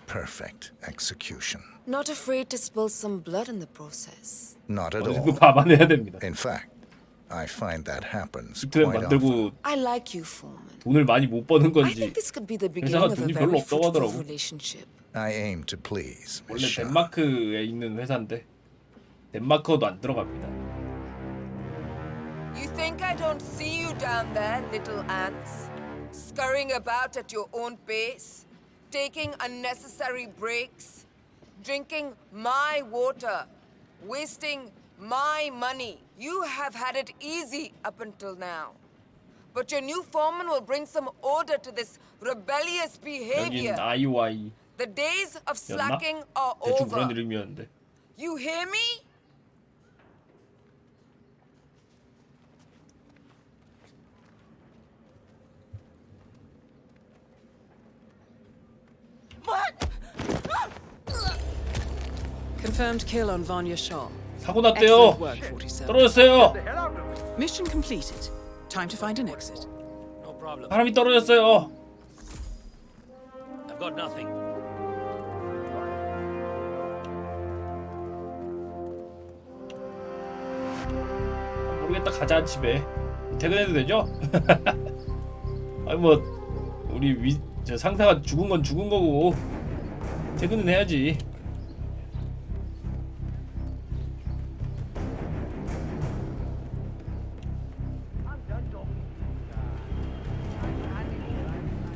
Perfect execution. Not afraid to spill some blood in the process. Not at 어느 all. 정도 감안해야 됩니다. In fact, I find that happens 히트맨 quite often. 만들고 I like you, foreman. 돈을 많이 못 버는 I 건지 think this could be the beginning 회사가 of a 돈이 별로 very 없다고 fruitful 하더라고. relationship. I aim to please, 원래 Miss Shaw. 덴마크에 있는 회사인데 덴마크어도 안 들어갑니다. You think I don't see you down there, little ants? Scurrying about at your own pace? Taking unnecessary breaks? Drinking my water? Wasting my money? You have had it easy up until now. But your new foreman will bring some order to this rebellious 여긴 behavior. IY The days of 였나? slacking are 대충 그런 over. 이름이었는데 You hear me? Confirmed kill on Vanya Shah. 사고 났대요. Excellent work, 47. 떨어졌어요. Mission completed. Time to find an exit. No problem. 사람이 떨어졌어요. I've got nothing. 모르겠다. 가자 집에. 퇴근해도 되죠? 아니 뭐 우리 저 상사가 죽은 건 죽은 거고 퇴근은 해야지.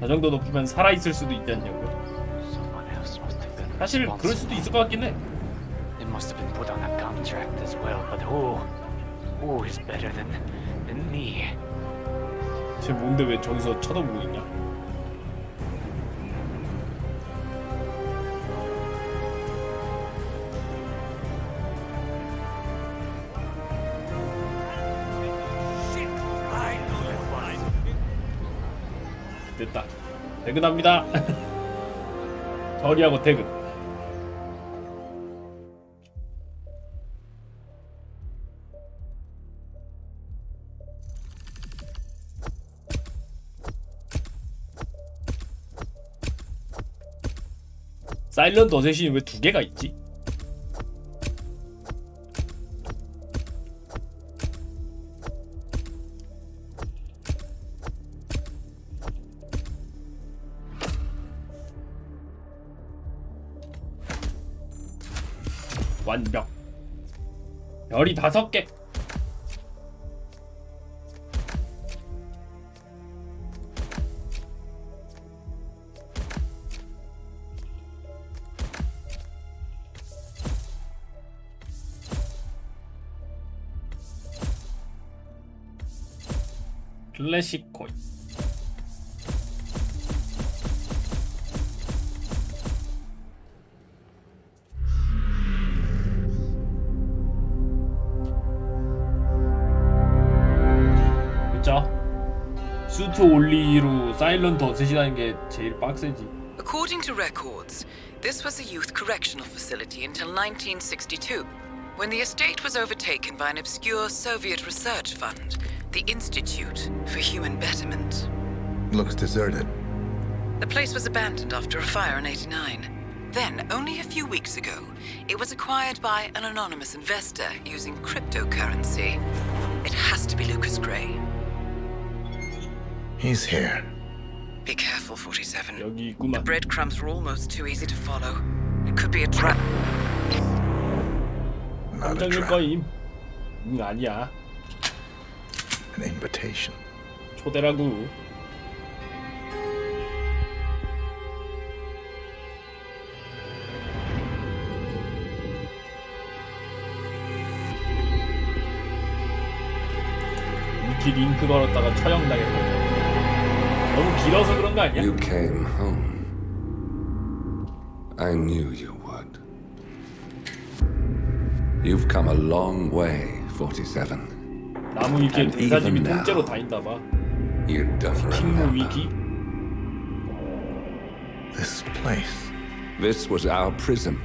저 정도 높이면 살아 있을 수도 있지 않냐고요. 사실 그럴 수도 있을 것 같긴 해. It must have been put on a contract as well, but who is better than me? 쟤 뭔데 왜 저기서 쳐다보고 있냐? 됐다. 퇴근합니다. 처리하고 퇴근. 사일런트 어쌔신이 왜 두 개가 있지? 완벽. 별이 5개. 클래식 코인. 그쵸? 수트 올리로 사일런트 어쌔신하는 게 제일 빡세지. According to records, this was a youth correctional facility until 1962, when the estate was overtaken by an obscure Soviet research fund, the Institute for Human Betterment. Looks deserted. The place was abandoned after a fire in '89. Then, only a few weeks ago, it was acquired by an anonymous investor using cryptocurrency. It has to be Lucas Gray. He's here. Be careful, 47. 여기 있구만. The breadcrumbs were almost too easy to follow. It could be a trap. not a 함정일 trap. 거임. 아니야. An invitation. 초대라고. 위키 링크 걸었다가 처형당했다. 너무 길어서 그런 거 아니야? You came home. I knew you would. You've come a long way, 47. 나무 위키에 And 대사집이 even now, 통째로 다닌다 봐. You don't 핑무 remember. 위키? This place. This was our prison,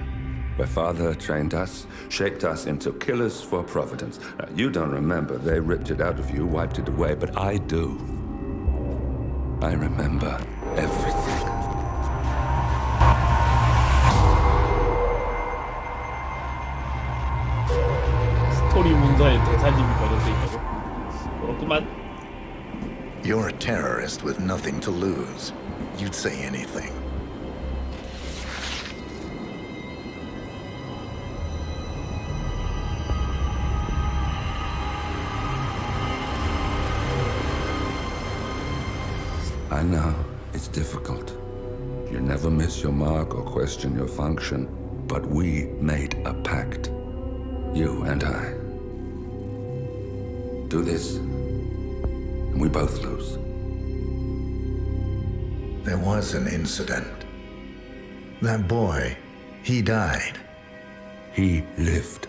where Father trained us, shaped us into killers for Providence. You don't remember. They ripped it out of you, wiped it away, but I do. I remember everything. 스토리 문서에 대사집이 걸어져 있다고? 그렇구만. You're a terrorist with nothing to lose. You'd say anything. I know it's difficult. You never miss your mark or question your function, but we made a pact. You and I. Do this, and we both lose. There was an incident. That boy, he died. He lived.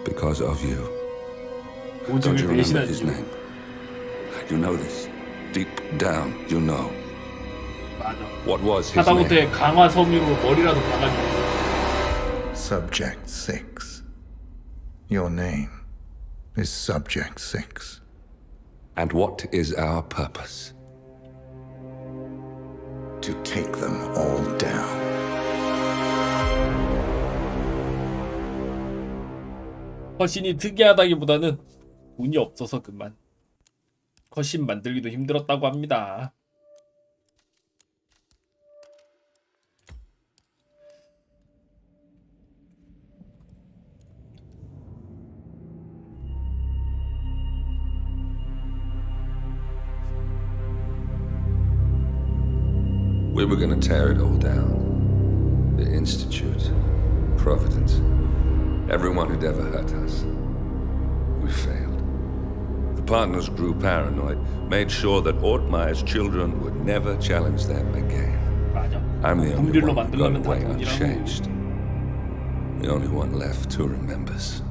Because of you. Don't 오직을 you remember his 배신한 name? You know this. Deep down, you know. 맞아. What was his name? 하다못해 강화 섬유로 머리라도 박아주고. Subject 6. Your name is Subject 6. And what is our purpose? To take them all down. 컷신이 특이하다기보다는 돈이 없어서 그만. 컷신 만들기도 힘들었다고 합니다. We were going to tear it all down. The Institute, Providence, everyone who'd ever hurt us. We failed. The partners grew paranoid, made sure that Ortmeyer's children would never challenge them again. 맞아. I'm the only 공들로 one who got 만들려면 다 away 돈이라고. unchanged. The only one left who remembers.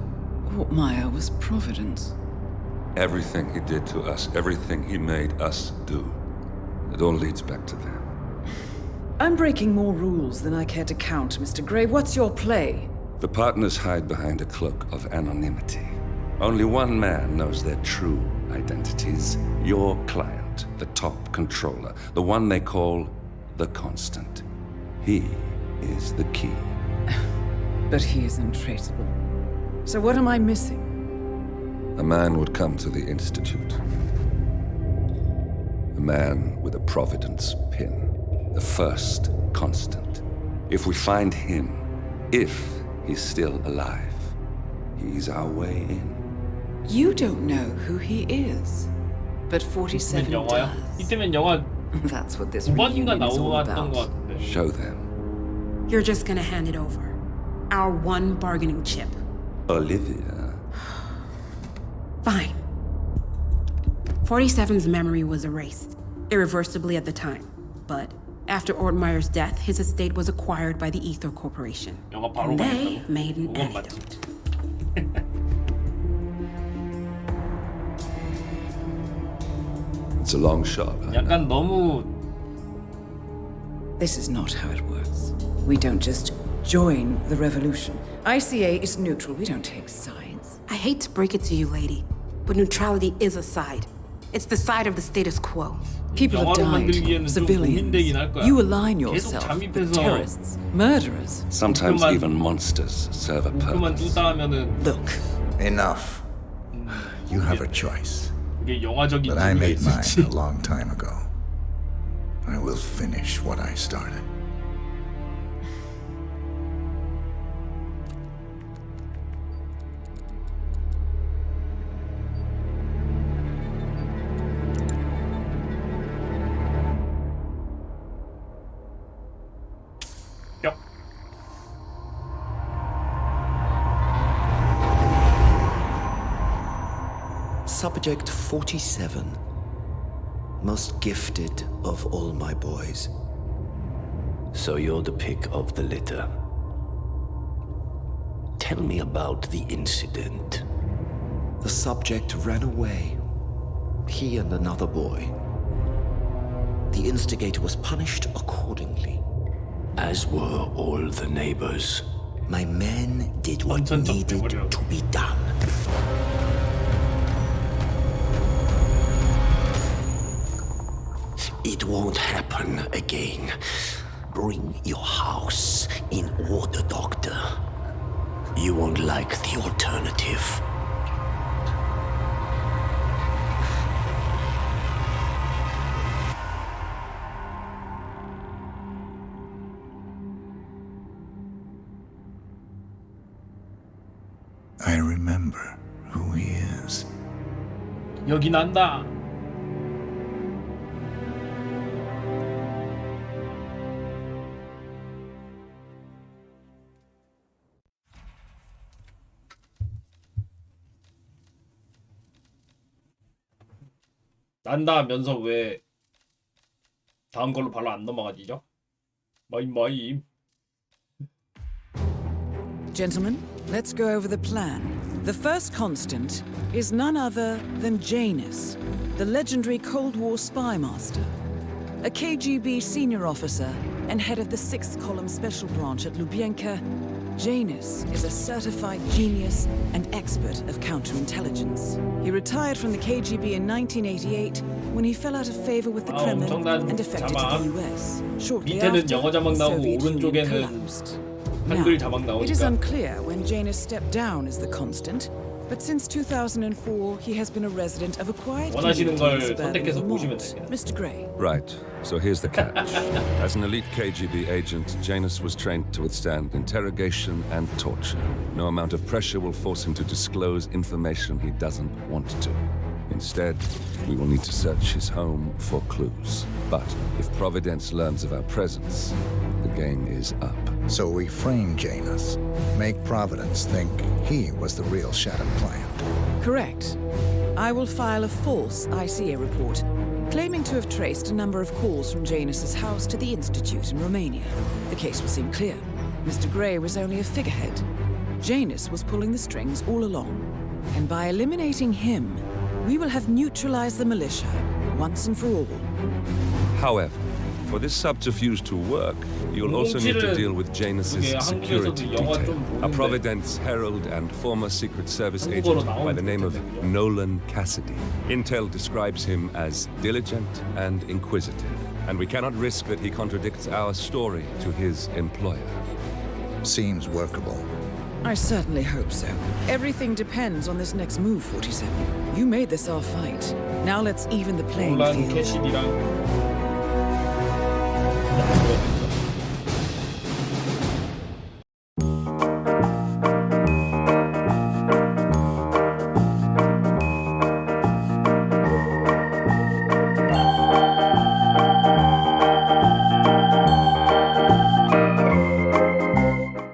Ortmeyer was Providence. Everything he did to us, everything he made us do, it all leads back to them. I'm breaking more rules than I care to count, Mr. Gray. What's your play? The partners hide behind a cloak of anonymity. Only one man knows their true identities. Your client, the top controller, the one they call the Constant. He is the key. But he is untraceable. So what am I missing? A man would come to the Institute. A man with a Providence pin. The first Constant. If we find him, if he's still alive, he's our way in. You don't know who he is. But 47 영화야? does. 이때면 영화 That's what this 두 번인가 reunion is all 나왔던 about. 것 같은데. Show them. You're just gonna hand it over. Our one bargaining chip. Olivia. Fine. 47's memory was erased, irreversibly at the time. But after Ortmeyer's death, his estate was acquired by the Ether Corporation. 영화 바로 And they 봤다고? made an 그건 antidote. 맞지. It's a long shot. 약간 너무 This is not how it works. We don't just join the revolution. ICA is neutral. We don't take sides. I hate to break it to you, lady, but neutrality is a side. It's the side of the status quo. People have 영화로 died. 만들기에는 좀 고민되긴 할 Civilians. 거야. You align 계속 yourself with 잠입해서 terrorists, murderers. Sometimes 그만- even monsters serve a 그만 purpose. 뚜다 하면은 Look. Enough. You have a choice. 그게 영화적인 But I 의미가 made mine 있을지. a long time ago. I will finish what I started. Subject 47. Most gifted of all my boys. So you're the pick of the litter. Tell me about the incident. The subject ran away. He and another boy. The instigator was punished accordingly, as were all the neighbors. My men did what needed to be done. It won't happen again. Bring your house in order, Doctor. You won't like the alternative. I remember who he is. 여기 난다. 난다 하면서 왜 다음 걸로 바로 안 넘어가지죠? 마임. Gentlemen, let's go over the plan. The first constant is none other than Janus, the legendary Cold War spy master, a KGB senior officer and head of the 6th Column Special Branch at Lubyanka. Janus is a certified genius and expert of counterintelligence. He retired from the KGB in 1988 when he fell out of favor with the Kremlin and defected to the US. Shortly after, 밑에는 영어 자막 the 나오고 Soviet Union 오른쪽에는 collapsed. 한글 자막 It is 나오니까 unclear when Janus stepped down as the constant, but since 2004 he has been a resident of a quiet 원하시는 community 걸 in suburban 선택해서 보시면 Vermont. 됩니다. Mr. Gray. Right. So here's the catch. As an elite KGB agent, Janus was trained to withstand interrogation and torture. No amount of pressure will force him to disclose information he doesn't want to. Instead, we will need to search his home for clues. But if Providence learns of our presence, the game is up. So we frame Janus, make Providence think he was the real Shadow Client. Correct. I will file a false ICA report claiming to have traced a number of calls from Janus's house to the Institute in Romania. The case will seem clear. Mr. Gray was only a figurehead. Janus was pulling the strings all along. And by eliminating him, we will have neutralized the militia once and for all. However, for this subterfuge to work, you'll also need to deal with Janus's security detail. A Providence herald and former Secret Service agent by the name of Nolan Cassidy. Intel describes him as diligent and inquisitive, and we cannot risk that he contradicts our story to his employer. Seems workable. I certainly hope so. Everything depends on this next move, 47. You made this our fight. Now let's even the playing 노란 field. 캐시디랑